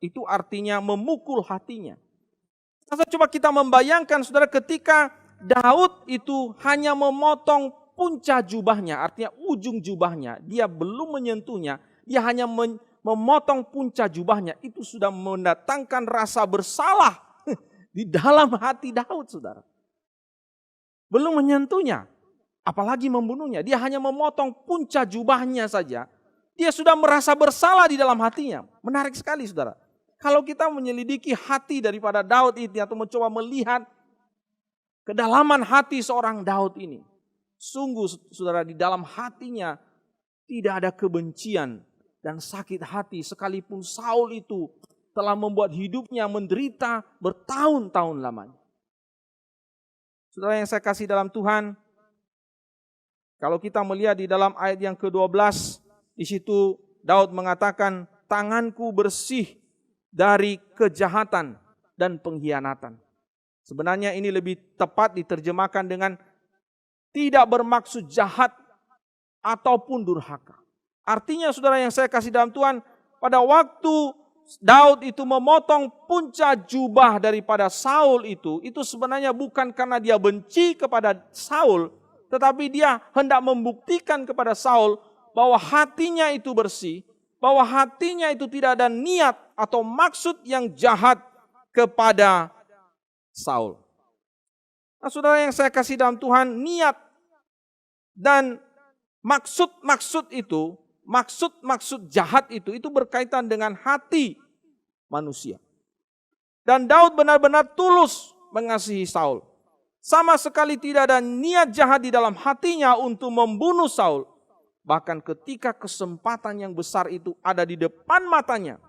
[SPEAKER 6] Itu artinya memukul hatinya. Coba kita membayangkan, saudara, ketika Daud itu hanya memotong punca jubahnya, artinya ujung jubahnya, dia belum menyentuhnya, dia hanya memotong punca jubahnya, itu sudah mendatangkan rasa bersalah di dalam hati Daud, saudara. Belum menyentuhnya, apalagi membunuhnya, dia hanya memotong punca jubahnya saja, dia sudah merasa bersalah di dalam hatinya. Menarik sekali, saudara. Kalau kita menyelidiki hati daripada Daud ini atau mencoba melihat kedalaman hati seorang Daud ini, sungguh, saudara, di dalam hatinya tidak ada kebencian dan sakit hati, sekalipun Saul itu telah membuat hidupnya menderita bertahun-tahun lamanya. Saudara yang saya kasih dalam Tuhan, kalau kita melihat di dalam ayat yang ke-12, di situ Daud mengatakan, tanganku bersih dari kejahatan dan pengkhianatan. Sebenarnya ini lebih tepat diterjemahkan dengan tidak bermaksud jahat ataupun durhaka. Artinya, saudara yang saya kasih dalam Tuhan, pada waktu Daud itu memotong punca jubah daripada Saul itu sebenarnya bukan karena dia benci kepada Saul, tetapi dia hendak membuktikan kepada Saul bahwa hatinya itu bersih, bahwa hatinya itu tidak ada niat atau maksud yang jahat kepada Saul. Nah, saudara yang saya kasih dalam Tuhan, niat dan maksud-maksud itu, maksud-maksud jahat itu berkaitan dengan hati manusia. Dan Daud benar-benar tulus mengasihi Saul. Sama sekali tidak ada niat jahat di dalam hatinya untuk membunuh Saul. Bahkan ketika kesempatan yang besar itu ada di depan matanya,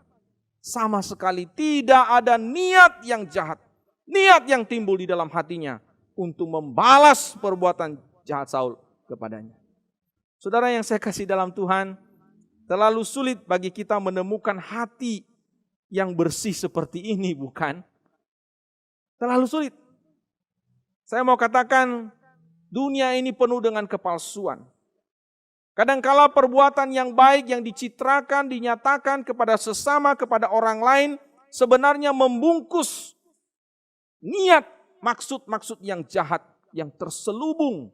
[SPEAKER 6] sama sekali tidak ada niat yang jahat, niat yang timbul di dalam hatinya untuk membalas perbuatan jahat Saul kepadanya. Saudara yang saya kasih dalam Tuhan, terlalu sulit bagi kita menemukan hati yang bersih seperti ini, bukan? Terlalu sulit. Saya mau katakan, dunia ini penuh dengan kepalsuan. Kadangkala perbuatan yang baik yang dicitrakan, dinyatakan kepada sesama, kepada orang lain, sebenarnya membungkus niat, maksud-maksud yang jahat, yang terselubung,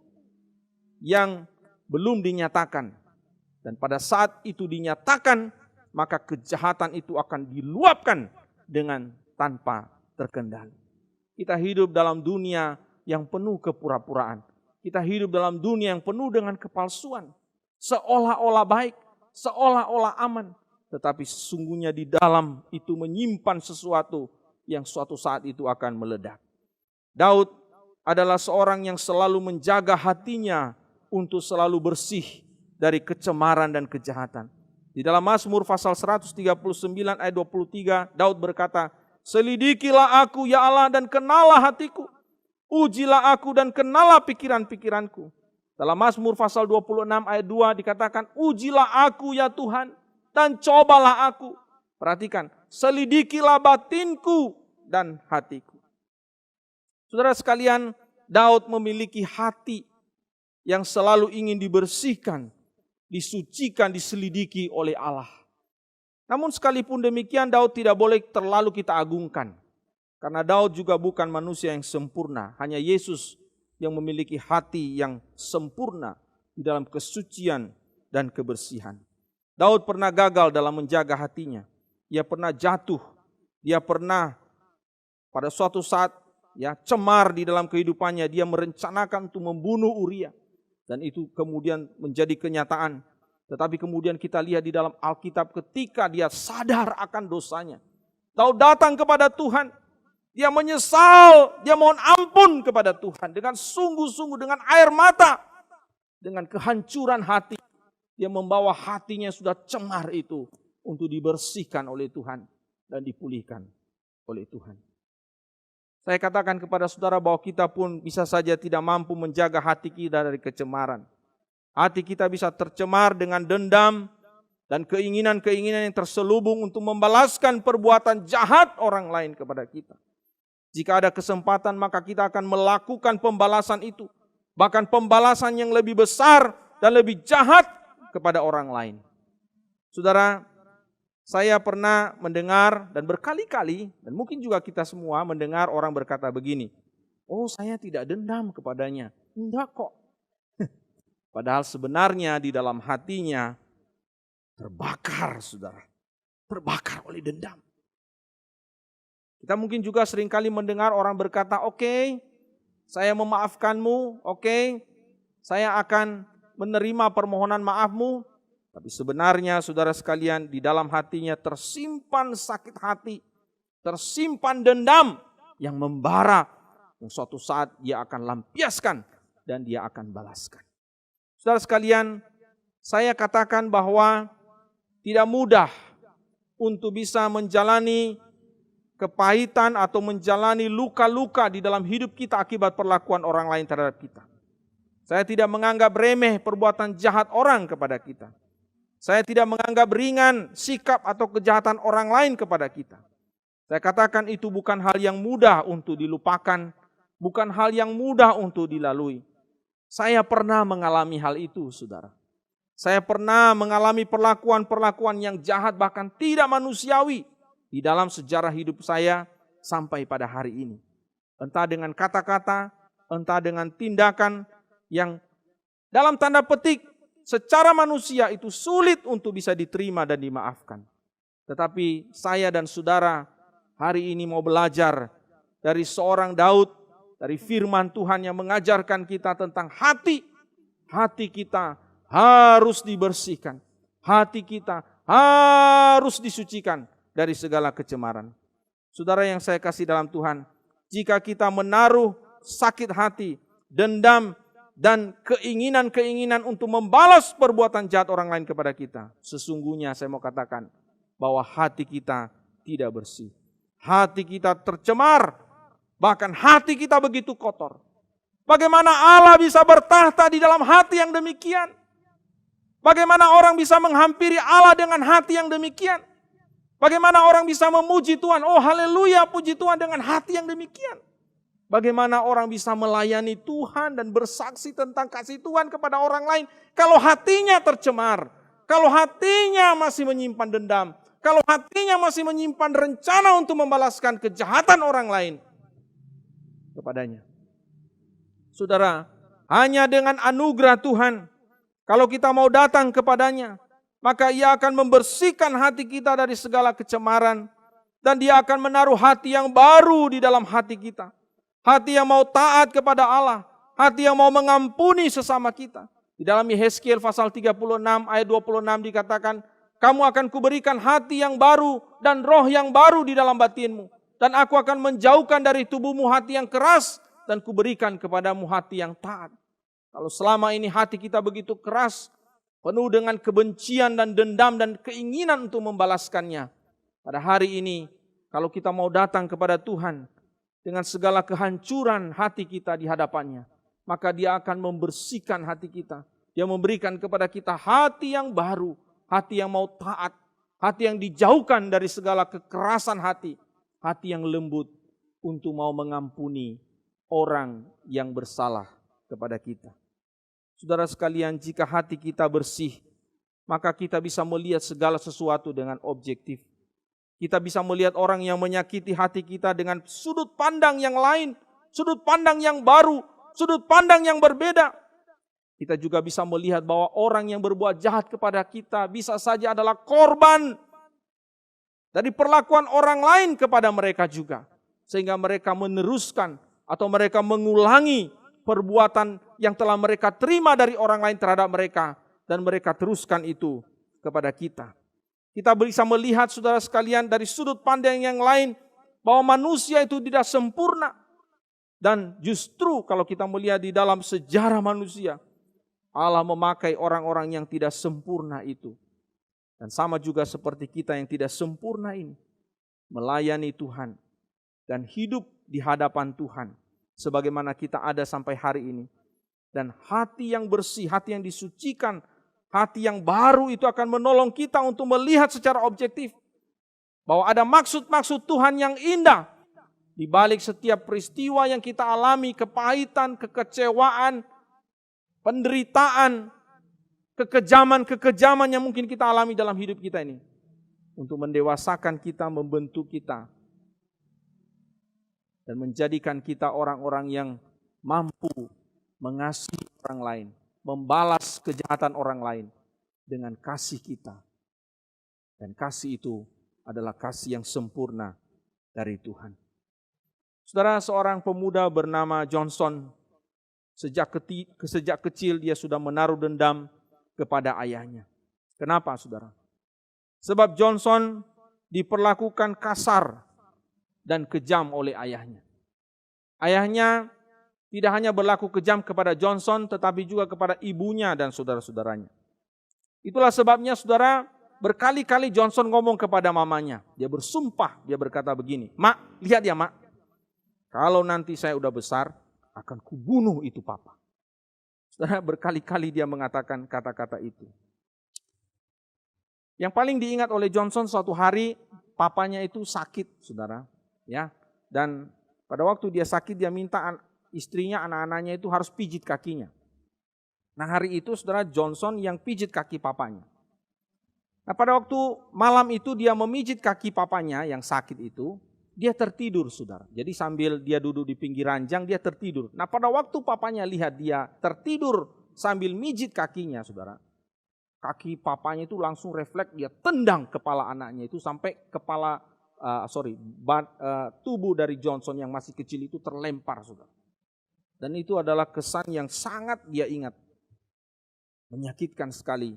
[SPEAKER 6] yang belum dinyatakan. Dan pada saat itu dinyatakan, maka kejahatan itu akan diluapkan dengan tanpa terkendali. Kita hidup dalam dunia yang penuh kepura-puraan. Kita hidup dalam dunia yang penuh dengan kepalsuan. Seolah-olah baik, seolah-olah aman. Tetapi sesungguhnya di dalam itu menyimpan sesuatu yang suatu saat itu akan meledak. Daud adalah seorang yang selalu menjaga hatinya untuk selalu bersih dari kecemaran dan kejahatan. Di dalam Mazmur pasal 139 ayat 23, Daud berkata, Selidikilah aku ya Allah dan kenalah hatiku. Ujilah aku dan kenalah pikiran-pikiranku. Dalam Mazmur pasal 26 ayat 2 dikatakan, ujilah aku ya Tuhan dan cobalah aku. Perhatikan, selidikilah batinku dan hatiku. Saudara sekalian, Daud memiliki hati yang selalu ingin dibersihkan, disucikan, diselidiki oleh Allah. Namun sekalipun demikian, Daud tidak boleh terlalu kita agungkan. Karena Daud juga bukan manusia yang sempurna. Hanya Yesus yang memiliki hati yang sempurna di dalam kesucian dan kebersihan. Daud pernah gagal dalam menjaga hatinya. Dia pernah jatuh. Dia pernah pada suatu saat cemar di dalam kehidupannya. Dia merencanakan untuk membunuh Uria. Dan itu kemudian menjadi kenyataan. Tetapi kemudian kita lihat di dalam Alkitab ketika dia sadar akan dosanya. Daud datang kepada Tuhan. Dia menyesal, dia mohon ampun kepada Tuhan. Dengan sungguh-sungguh, dengan air mata. Dengan kehancuran hati. Dia membawa hatinya sudah cemar itu. Untuk dibersihkan oleh Tuhan. Dan dipulihkan oleh Tuhan. Saya katakan kepada saudara bahwa kita pun bisa saja tidak mampu menjaga hati kita dari kecemaran. Hati kita bisa tercemar dengan dendam dan keinginan-keinginan yang terselubung untuk membalaskan perbuatan jahat orang lain kepada kita. Jika ada kesempatan maka kita akan melakukan pembalasan itu. Bahkan pembalasan yang lebih besar dan lebih jahat kepada orang lain. Saudara, saya pernah mendengar dan berkali-kali, dan mungkin juga kita semua mendengar orang berkata begini, oh saya tidak dendam kepadanya. Enggak kok. Padahal sebenarnya di dalam hatinya terbakar, saudara. Terbakar oleh dendam. Kita mungkin juga seringkali mendengar orang berkata, oke, saya memaafkanmu, oke, saya akan menerima permohonan maafmu. Tapi sebenarnya saudara sekalian di dalam hatinya tersimpan sakit hati, tersimpan dendam yang membara, yang suatu saat dia akan lampiaskan dan dia akan balaskan. Saudara sekalian, saya katakan bahwa tidak mudah untuk bisa menjalani kepahitan atau menjalani luka-luka di dalam hidup kita akibat perlakuan orang lain terhadap kita. Saya tidak menganggap remeh perbuatan jahat orang kepada kita. Saya tidak menganggap ringan sikap atau kejahatan orang lain kepada kita. Saya katakan itu bukan hal yang mudah untuk dilupakan, bukan hal yang mudah untuk dilalui. Saya pernah mengalami hal itu, saudara. Saya pernah mengalami perlakuan-perlakuan yang jahat bahkan tidak manusiawi di dalam sejarah hidup saya sampai pada hari ini. Entah dengan kata-kata, entah dengan tindakan yang dalam tanda petik secara manusia itu sulit untuk bisa diterima dan dimaafkan. Tetapi saya dan saudara hari ini mau belajar dari seorang Daud, dari firman Tuhan yang mengajarkan kita tentang hati. Hati kita harus dibersihkan. Hati kita harus disucikan dari segala kecemaran. Saudara yang saya kasih dalam Tuhan, jika kita menaruh sakit hati, dendam, dan keinginan-keinginan untuk membalas perbuatan jahat orang lain kepada kita, sesungguhnya saya mau katakan bahwa hati kita tidak bersih. Hati kita tercemar, bahkan hati kita begitu kotor. Bagaimana Allah bisa bertahta di dalam hati yang demikian? Bagaimana orang bisa menghampiri Allah dengan hati yang demikian? Bagaimana orang bisa memuji Tuhan? Oh haleluya, puji Tuhan dengan hati yang demikian. Bagaimana orang bisa melayani Tuhan dan bersaksi tentang kasih Tuhan kepada orang lain kalau hatinya tercemar, kalau hatinya masih menyimpan dendam, kalau hatinya masih menyimpan rencana untuk membalaskan kejahatan orang lain kepadanya. Saudara, hanya dengan anugerah Tuhan, kalau kita mau datang kepadanya, maka Ia akan membersihkan hati kita dari segala kecemaran dan Dia akan menaruh hati yang baru di dalam hati kita. Hati yang mau taat kepada Allah, hati yang mau mengampuni sesama kita. Di dalam Yehezkiel pasal 36 ayat 26 dikatakan, kamu akan kuberikan hati yang baru dan roh yang baru di dalam batinmu. Dan aku akan menjauhkan dari tubuhmu hati yang keras dan kuberikan kepadamu hati yang taat. Kalau selama ini hati kita begitu keras, penuh dengan kebencian dan dendam dan keinginan untuk membalaskannya. Pada hari ini, Kalau kita mau datang kepada Tuhan dengan segala kehancuran hati kita di hadapannya, maka Dia akan membersihkan hati kita. Dia memberikan kepada kita hati yang baru, hati yang mau taat, hati yang dijauhkan dari segala kekerasan hati yang lembut untuk mau mengampuni orang yang bersalah kepada kita. Saudara sekalian, jika hati kita bersih, maka kita bisa melihat segala sesuatu dengan objektif. Kita bisa melihat orang yang menyakiti hati kita dengan sudut pandang yang lain, sudut pandang yang baru, sudut pandang yang berbeda. Kita juga bisa melihat bahwa orang yang berbuat jahat kepada kita bisa saja adalah korban dari perlakuan orang lain kepada mereka juga. Sehingga mereka meneruskan atau mereka mengulangi perbuatan yang telah mereka terima dari orang lain terhadap mereka. Dan mereka teruskan itu kepada kita. Kita bisa melihat saudara sekalian dari sudut pandang yang lain bahwa manusia itu tidak sempurna. Dan justru kalau kita melihat di dalam sejarah manusia, Allah memakai orang-orang yang tidak sempurna itu. Dan sama juga seperti kita yang tidak sempurna ini, melayani Tuhan dan hidup di hadapan Tuhan sebagaimana kita ada sampai hari ini. Dan hati yang bersih, hati yang disucikan, hati yang baru itu akan menolong kita untuk melihat secara objektif bahwa ada maksud-maksud Tuhan yang indah di balik setiap peristiwa yang kita alami, kepahitan, kekecewaan, penderitaan, kekejaman-kekejaman yang mungkin kita alami dalam hidup kita ini. Untuk mendewasakan kita, membentuk kita, dan menjadikan kita orang-orang yang mampu mengasihi orang lain, membalas kejahatan orang lain dengan kasih kita. Dan kasih itu adalah kasih yang sempurna dari Tuhan. Saudara, seorang pemuda bernama Johnson, sejak kecil dia sudah menaruh dendam kepada ayahnya. Kenapa, saudara? Sebab Johnson diperlakukan kasar dan kejam oleh ayahnya. Ayahnya tidak hanya berlaku kejam kepada Johnson, tetapi juga kepada ibunya dan saudara-saudaranya. Itulah sebabnya saudara, berkali-kali Johnson ngomong kepada mamanya. Dia bersumpah, dia berkata begini, "Mak, lihat ya mak, kalau nanti saya udah besar, akan kubunuh itu papa." Saudara, berkali-kali dia mengatakan kata-kata itu. Yang paling diingat oleh Johnson, suatu hari papanya itu sakit, saudara. Ya, dan pada waktu dia sakit, dia minta istrinya, anak-anaknya itu harus pijit kakinya. Nah hari itu saudara, Johnson yang pijit kaki papanya. Nah pada waktu malam itu dia memijit kaki papanya yang sakit itu, dia tertidur saudara. Jadi sambil dia duduk di pinggir ranjang, dia tertidur. Nah pada waktu papanya lihat dia tertidur sambil mijit kakinya saudara, kaki papanya itu langsung refleks, dia tendang kepala anaknya itu sampai tubuh dari Johnson yang masih kecil itu terlempar saudara. Dan itu adalah kesan yang sangat dia ingat. Menyakitkan sekali.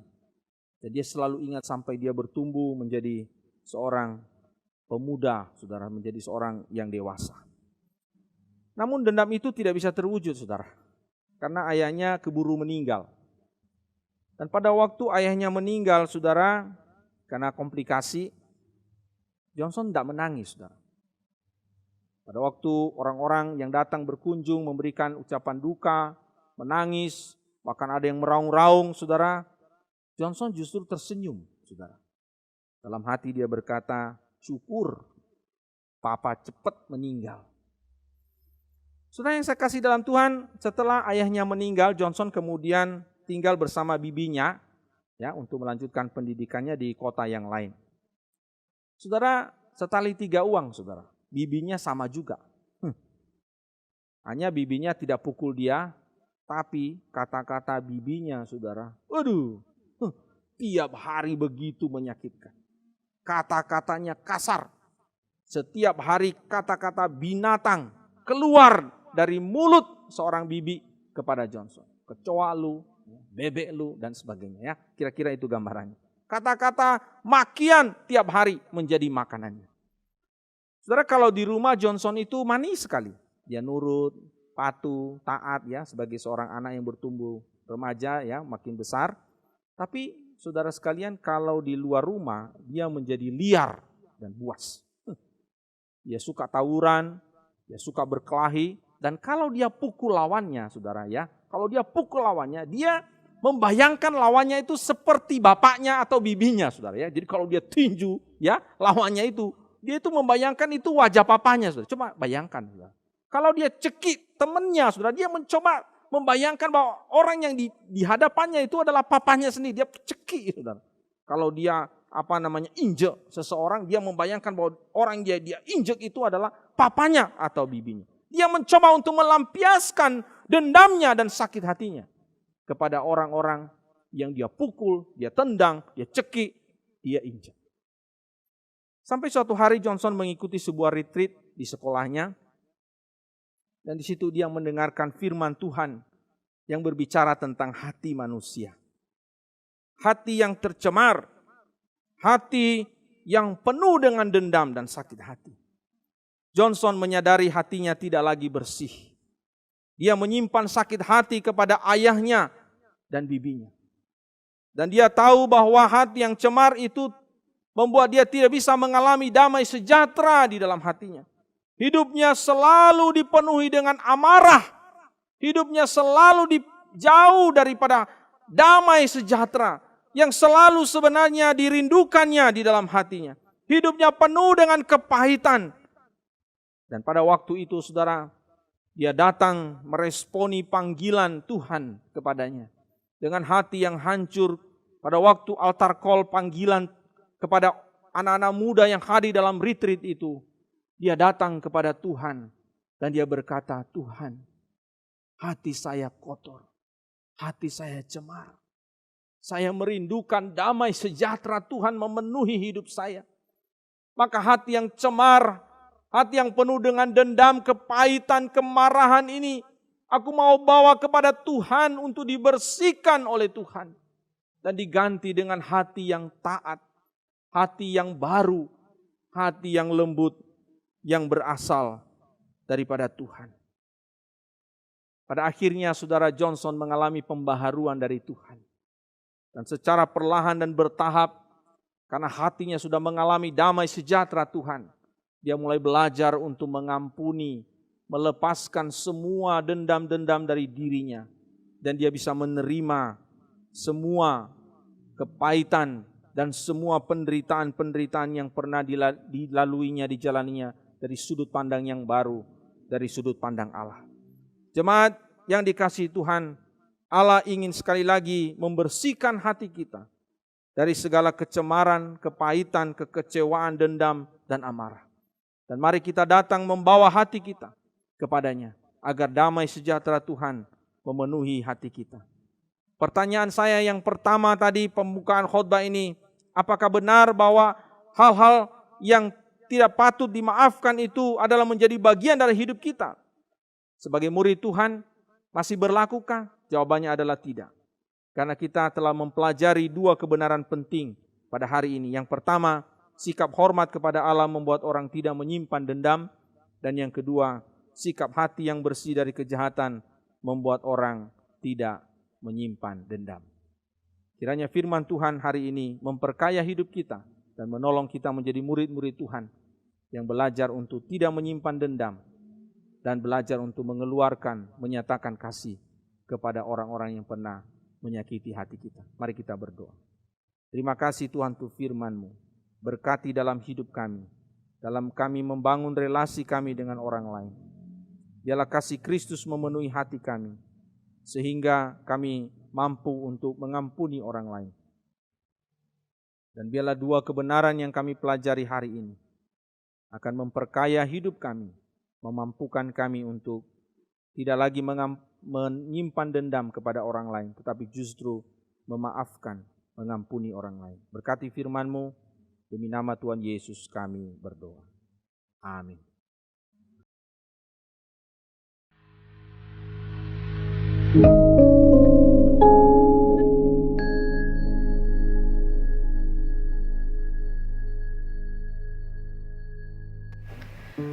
[SPEAKER 6] Dan dia selalu ingat sampai dia bertumbuh menjadi seorang pemuda, saudara, menjadi seorang yang dewasa. Namun dendam itu tidak bisa terwujud, saudara. Karena ayahnya keburu meninggal. Dan pada waktu ayahnya meninggal, saudara, karena komplikasi, Johnson tidak menangis, saudara. Pada waktu orang-orang yang datang berkunjung memberikan ucapan duka, menangis, bahkan ada yang meraung-raung, saudara, Johnson justru tersenyum, saudara. Dalam hati dia berkata, syukur papa cepat meninggal. Saudara yang saya kasih dalam Tuhan, setelah ayahnya meninggal, Johnson kemudian tinggal bersama bibinya ya untuk melanjutkan pendidikannya di kota yang lain. Saudara, setali 3 uang, saudara. Bibinya sama juga. Hanya bibinya tidak pukul dia, tapi kata-kata bibinya, saudara, waduh, tiap hari begitu menyakitkan. Kata-katanya kasar. Setiap hari kata-kata binatang keluar dari mulut seorang bibi kepada Johnson. Kecoa lu, bebek lu, dan sebagainya. Ya, kira-kira itu gambarannya. Kata-kata makian tiap hari menjadi makanannya. Saudara, kalau di rumah Johnson itu manis sekali. Dia nurut, patuh, taat ya sebagai seorang anak yang bertumbuh remaja ya, makin besar. Tapi saudara sekalian, kalau di luar rumah dia menjadi liar dan buas. dia suka tawuran, dia suka berkelahi, dan kalau dia pukul lawannya, saudara ya, kalau dia pukul lawannya, dia membayangkan lawannya itu seperti bapaknya atau bibinya, saudara ya. Jadi kalau dia tinju, ya lawannya itu, dia itu membayangkan itu wajah papanya, saudara. Coba bayangkan, saudara. Kalau dia cekik temannya, saudara, dia mencoba membayangkan bahwa orang yang di hadapannya itu adalah papanya sendiri, dia cekik, saudara. Kalau dia injek seseorang, dia membayangkan bahwa orang dia injek itu adalah papanya atau bibinya. Dia mencoba untuk melampiaskan dendamnya dan sakit hatinya kepada orang-orang yang dia pukul, dia tendang, dia cekik, dia injek. Sampai suatu hari Johnson mengikuti sebuah retreat di sekolahnya, dan di situ dia mendengarkan firman Tuhan yang berbicara tentang hati manusia. Hati yang tercemar, hati yang penuh dengan dendam dan sakit hati. Johnson menyadari hatinya tidak lagi bersih. Dia menyimpan sakit hati kepada ayahnya dan bibinya. Dan dia tahu bahwa hati yang cemar itu membuat dia tidak bisa mengalami damai sejahtera di dalam hatinya. Hidupnya selalu dipenuhi dengan amarah. Hidupnya selalu jauh daripada damai sejahtera yang selalu sebenarnya dirindukannya di dalam hatinya. Hidupnya penuh dengan kepahitan. Dan pada waktu itu, saudara, dia datang meresponi panggilan Tuhan kepadanya. Dengan hati yang hancur, pada waktu altar call panggilan kepada anak-anak muda yang hadir dalam retreat itu, dia datang kepada Tuhan dan dia berkata, Tuhan, hati saya kotor, hati saya cemar. Saya merindukan damai sejahtera Tuhan memenuhi hidup saya. Maka hati yang cemar, hati yang penuh dengan dendam, kepahitan, kemarahan ini, aku mau bawa kepada Tuhan untuk dibersihkan oleh Tuhan. Dan diganti dengan hati yang taat, hati yang baru, hati yang lembut, yang berasal daripada Tuhan. Pada akhirnya saudara Johnson mengalami pembaharuan dari Tuhan. Dan secara perlahan dan bertahap, karena hatinya sudah mengalami damai sejahtera Tuhan, dia mulai belajar untuk mengampuni, melepaskan semua dendam-dendam dari dirinya. Dan dia bisa menerima semua kepahitan dan semua penderitaan-penderitaan yang pernah dilaluinya, dijalaninya dari sudut pandang yang baru, dari sudut pandang Allah. Jemaat yang dikasihi Tuhan, Allah ingin sekali lagi membersihkan hati kita dari segala kecemaran, kepahitan, kekecewaan, dendam, dan amarah. Dan mari kita datang membawa hati kita kepadanya, agar damai sejahtera Tuhan memenuhi hati kita. Pertanyaan saya yang pertama tadi, pembukaan khotbah ini, apakah benar bahwa hal-hal yang tidak patut dimaafkan itu adalah menjadi bagian dari hidup kita? Sebagai murid Tuhan, masih berlakukah? Jawabannya adalah tidak. Karena kita telah mempelajari dua kebenaran penting pada hari ini. Yang pertama, sikap hormat kepada Allah membuat orang tidak menyimpan dendam. Dan yang kedua, sikap hati yang bersih dari kejahatan membuat orang tidak menyimpan dendam. Kiranya firman Tuhan hari ini memperkaya hidup kita dan menolong kita menjadi murid-murid Tuhan yang belajar untuk tidak menyimpan dendam dan belajar untuk mengeluarkan, menyatakan kasih kepada orang-orang yang pernah menyakiti hati kita. Mari kita berdoa. Terima kasih Tuhan untuk firman-Mu. Berkati dalam hidup kami, dalam kami membangun relasi kami dengan orang lain. Biarlah kasih Kristus memenuhi hati kami, sehingga kami mampu untuk mengampuni orang lain. Dan biarlah dua kebenaran yang kami pelajari hari ini akan memperkaya hidup kami, memampukan kami untuk tidak lagi menyimpan dendam kepada orang lain, tetapi justru memaafkan, mengampuni orang lain. Berkati firman-Mu, demi nama Tuhan Yesus kami berdoa. Amin.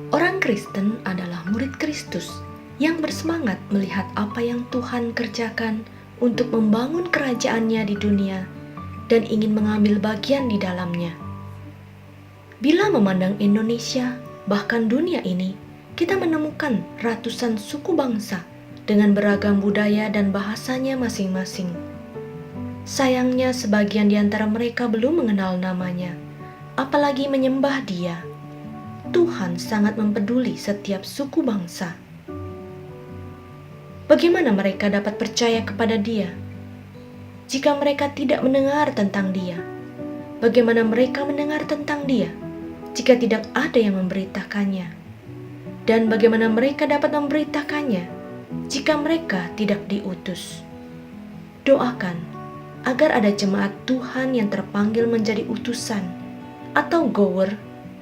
[SPEAKER 7] Orang Kristen adalah murid Kristus yang bersemangat melihat apa yang Tuhan kerjakan untuk membangun kerajaan-Nya di dunia dan ingin mengambil bagian di dalamnya. Bila memandang Indonesia, bahkan dunia ini, kita menemukan ratusan suku bangsa dengan beragam budaya dan bahasanya masing-masing. Sayangnya sebagian di antara mereka belum mengenal namanya, apalagi menyembah Dia. Tuhan sangat mempeduli setiap suku bangsa. Bagaimana mereka dapat percaya kepada Dia jika mereka tidak mendengar tentang Dia? Bagaimana mereka mendengar tentang Dia jika tidak ada yang memberitakannya? Dan bagaimana mereka dapat memberitakannya jika mereka tidak diutus? Doakan agar ada jemaat Tuhan yang terpanggil menjadi utusan atau goer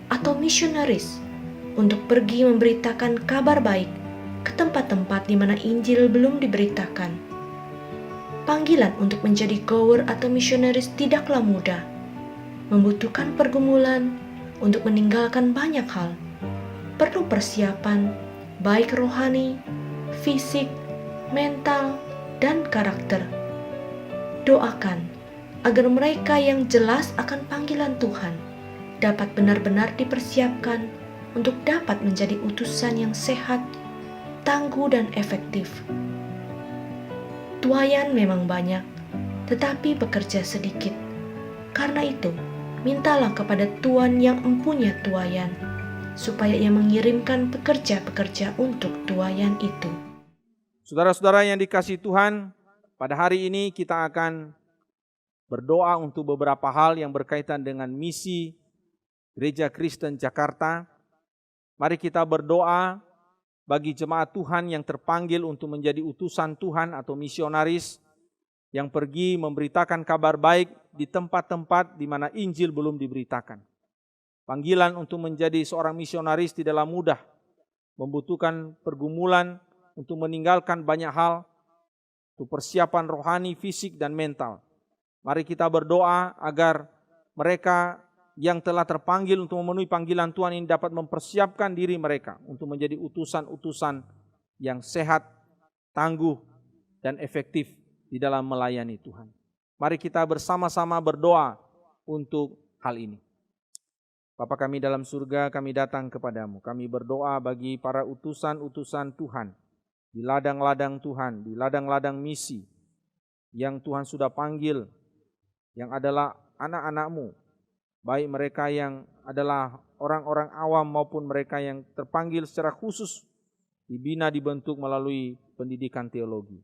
[SPEAKER 7] atau misionaris untuk pergi memberitakan kabar baik ke tempat-tempat di mana Injil belum diberitakan. Panggilan untuk menjadi goer atau misionaris tidaklah mudah, membutuhkan pergumulan untuk meninggalkan banyak hal. Perlu persiapan, baik rohani, fisik, mental, dan karakter. Doakan agar mereka yang jelas akan panggilan Tuhan dapat benar-benar dipersiapkan untuk dapat menjadi utusan yang sehat, tangguh, dan efektif. Tuayan memang banyak, tetapi bekerja sedikit. Karena itu, mintalah kepada Tuhan yang empunya tuayan, supaya Ia mengirimkan pekerja-pekerja untuk tuayan itu.
[SPEAKER 6] Saudara-saudara yang dikasihi Tuhan, pada hari ini kita akan berdoa untuk beberapa hal yang berkaitan dengan misi Gereja Kristen Jakarta. Mari kita berdoa bagi jemaat Tuhan yang terpanggil untuk menjadi utusan Tuhan atau misionaris yang pergi memberitakan kabar baik di tempat-tempat di mana Injil belum diberitakan. Panggilan untuk menjadi seorang misionaris tidaklah mudah, membutuhkan pergumulan untuk meninggalkan banyak hal, untuk persiapan rohani, fisik, dan mental. Mari kita berdoa agar mereka yang telah terpanggil untuk memenuhi panggilan Tuhan ini dapat mempersiapkan diri mereka untuk menjadi utusan-utusan yang sehat, tangguh, dan efektif di dalam melayani Tuhan. Mari kita bersama-sama berdoa untuk hal ini. Bapa kami dalam surga, kami datang kepadamu. Kami berdoa bagi para utusan-utusan Tuhan di ladang-ladang Tuhan, di ladang-ladang misi yang Tuhan sudah panggil, yang adalah anak-anak-Mu, baik mereka yang adalah orang-orang awam maupun mereka yang terpanggil secara khusus dibina, dibentuk melalui pendidikan teologi.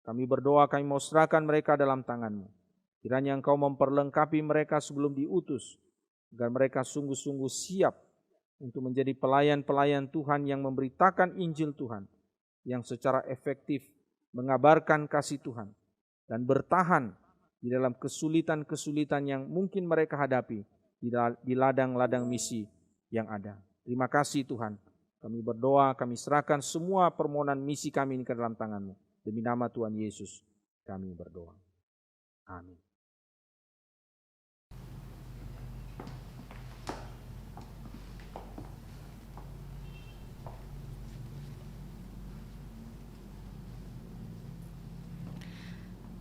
[SPEAKER 6] Kami berdoa, kami mau serahkan mereka dalam tangan-Mu. Kiranya Engkau memperlengkapi mereka sebelum diutus, agar mereka sungguh-sungguh siap untuk menjadi pelayan-pelayan Tuhan yang memberitakan Injil Tuhan, yang secara efektif mengabarkan kasih Tuhan, dan bertahan di dalam kesulitan-kesulitan yang mungkin mereka hadapi di ladang-ladang misi yang ada. Terima kasih Tuhan. Kami berdoa, kami serahkan semua permohonan misi kami ini ke dalam tangan-Mu. Demi nama Tuhan Yesus kami berdoa. Amin.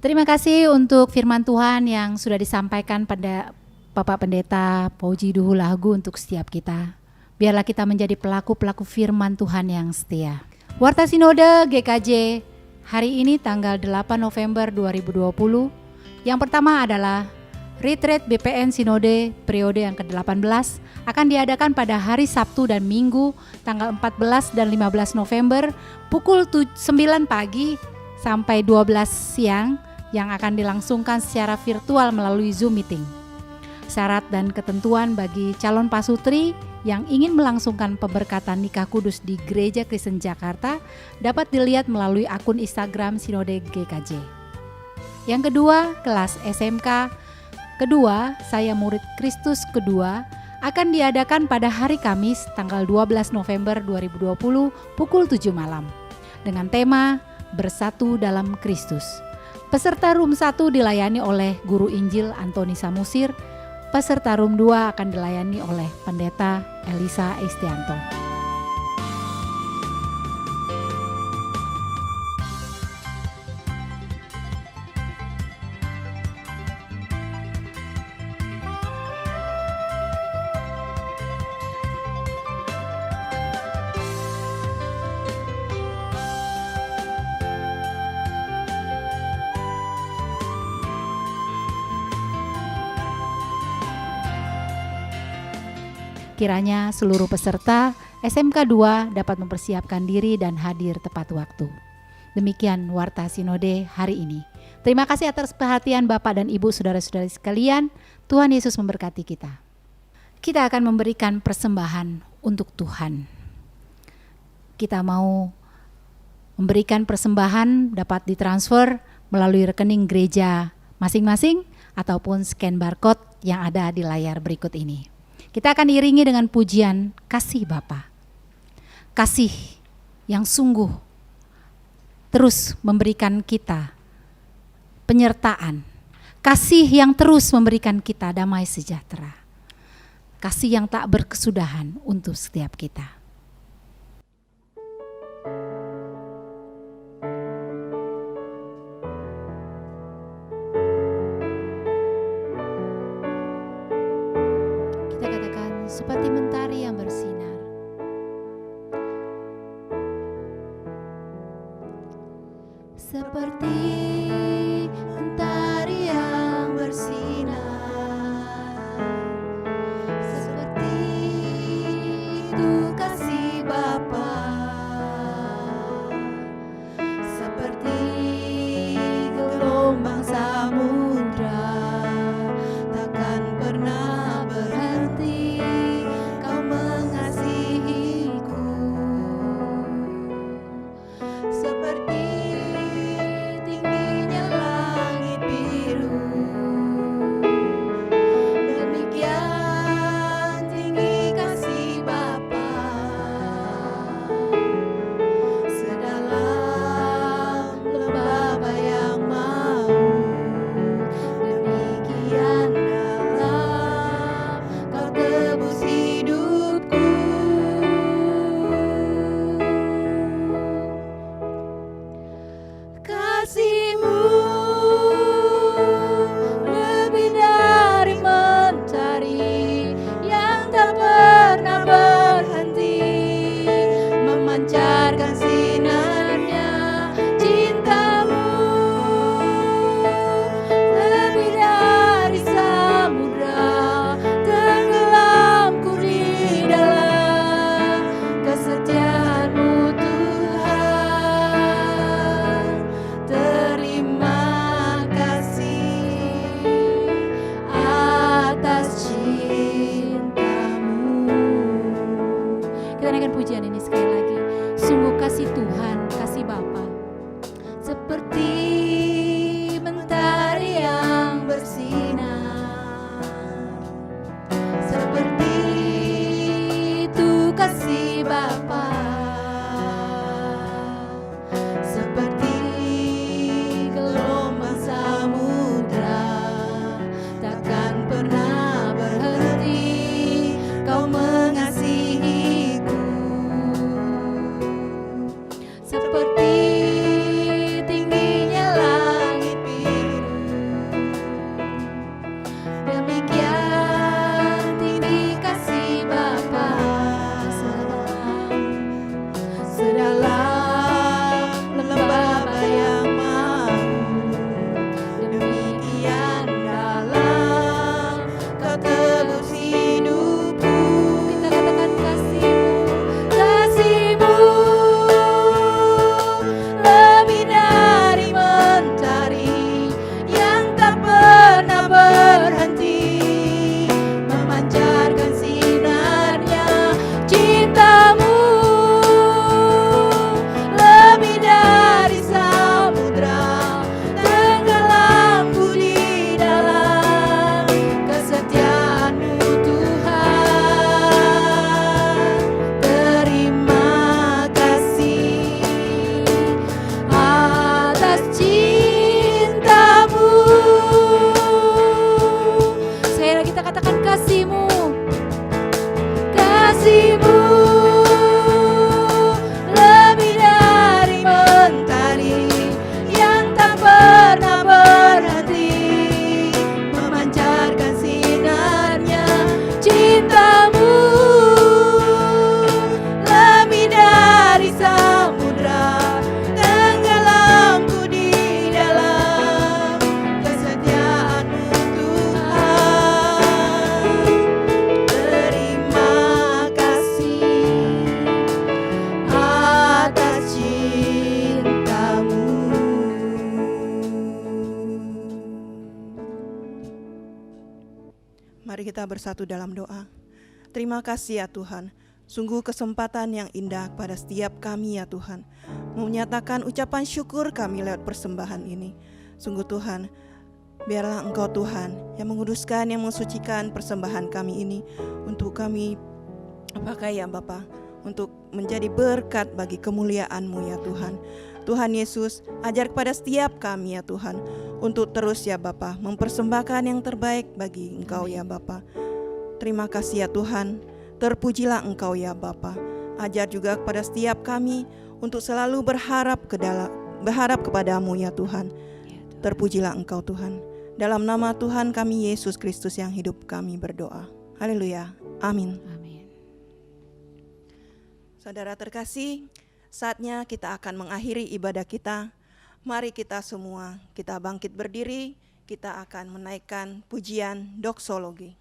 [SPEAKER 5] Terima kasih untuk firman Tuhan yang sudah disampaikan pada Bapak Pendeta Puji Duhu Lagu untuk setiap kita. Biarlah kita menjadi pelaku-pelaku firman Tuhan yang setia. Warta Sinode GKJ hari ini tanggal 8 November 2020. Yang pertama adalah Retreat BPN Sinode periode yang ke-18 akan diadakan pada hari Sabtu dan Minggu tanggal 14 dan 15 November pukul 9 pagi sampai 12 siang yang akan dilangsungkan secara virtual melalui Zoom meeting. Syarat dan ketentuan bagi calon pasutri yang ingin melangsungkan pemberkatan nikah kudus di Gereja Kristen Jakarta dapat dilihat melalui akun Instagram Sinode GKJ. Yang kedua, kelas SMK kedua, saya murid Kristus kedua, akan diadakan pada hari Kamis tanggal 12 November 2020 pukul 7 malam dengan tema Bersatu dalam Kristus. Peserta room 1 dilayani oleh Guru Injil Antoni Samusir. Peserta room 2 akan dilayani oleh Pendeta Elisa Estianto. Kiranya seluruh peserta SMK 2 dapat mempersiapkan diri dan hadir tepat waktu. Demikian Warta Sinode hari ini. Terima kasih atas perhatian Bapak dan Ibu, saudara-saudari sekalian. Tuhan Yesus memberkati kita. Kita akan memberikan persembahan untuk Tuhan. Kita mau memberikan persembahan dapat ditransfer melalui rekening gereja masing-masing ataupun scan barcode yang ada di layar berikut ini. Kita akan iringi dengan pujian kasih Bapa. Kasih yang sungguh terus memberikan kita penyertaan. Kasih yang terus memberikan kita damai sejahtera. Kasih yang tak berkesudahan untuk setiap kita. Kita katakan seperti mentari yang bersinar. Seperti mentari yang bersinar, seperti itu kasih Bapa, seperti gelombang samudra, takkan pernah berhenti Kau mengasihiku. Seperti tingginya langit biru, demikian tinggi kasih Bapa, sedalam lembah bayang maut, demikian dalam Kau tebus hidupku. Kasih-Mu lebih dari mentari yang tak pernah berhenti, memancarkan sinarnya. Cinta-Mu lebih dari samudra, tenggelamku di dalam kesetiaan-Mu Tuhan. Terima kasih atas cinta-Mu. Kita naikkan pujian ini sekali lagi. Sungguh kasih Tuhan, kasih Bapa, seperti mentari yang bersinar, seperti itu kasih Bapa, seperti gelombang samudra, takkan pernah berhenti Kau mengasihiku.
[SPEAKER 4] Mari kita bersatu dalam doa. Terima kasih ya Tuhan, sungguh kesempatan yang indah pada setiap kami ya Tuhan, menyatakan ucapan syukur kami lewat persembahan ini. Sungguh Tuhan, biarlah Engkau Tuhan yang menguduskan, yang mensucikan persembahan kami ini untuk kami pakai ya Bapa, untuk menjadi berkat bagi kemuliaan-Mu ya Tuhan. Tuhan Yesus, ajar kepada setiap kami ya Tuhan, untuk terus ya Bapa mempersembahkan yang terbaik bagi Engkau ya Bapa. Terima kasih ya Tuhan, terpujilah Engkau ya Bapa. Ajar juga kepada setiap kami untuk selalu berharap kepadamu ya Tuhan. Terpujilah Engkau Tuhan. Dalam nama Tuhan kami Yesus Kristus yang hidup kami berdoa. Haleluya. Amin.
[SPEAKER 5] Amin.
[SPEAKER 4] Saudara terkasih, saatnya kita akan mengakhiri ibadah kita. Mari kita semua, kita bangkit berdiri, kita akan menaikkan pujian doksologi.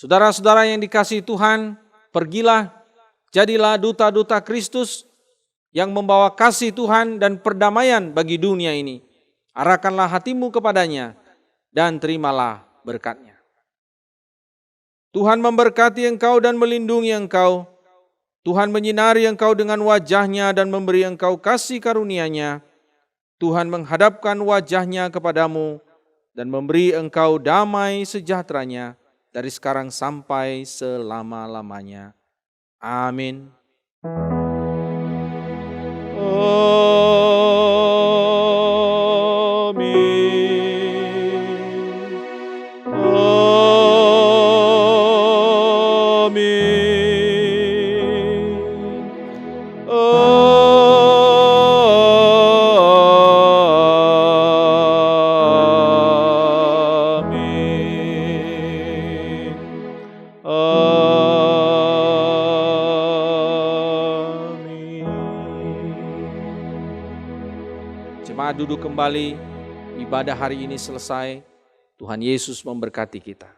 [SPEAKER 6] Saudara-saudara yang dikasihi Tuhan, pergilah, jadilah duta-duta Kristus yang membawa kasih Tuhan dan perdamaian bagi dunia ini. Arahkanlah hatimu kepadanya dan terimalah berkat-Nya. Tuhan memberkati engkau dan melindungi engkau. Tuhan menyinari engkau dengan wajah-Nya dan memberi engkau kasih karunia-Nya. Tuhan menghadapkan wajah-Nya kepadamu dan memberi engkau damai sejahtera-Nya dari sekarang sampai selama-lamanya. Amin. Jemaat duduk kembali, ibadah hari ini selesai. Tuhan Yesus memberkati kita.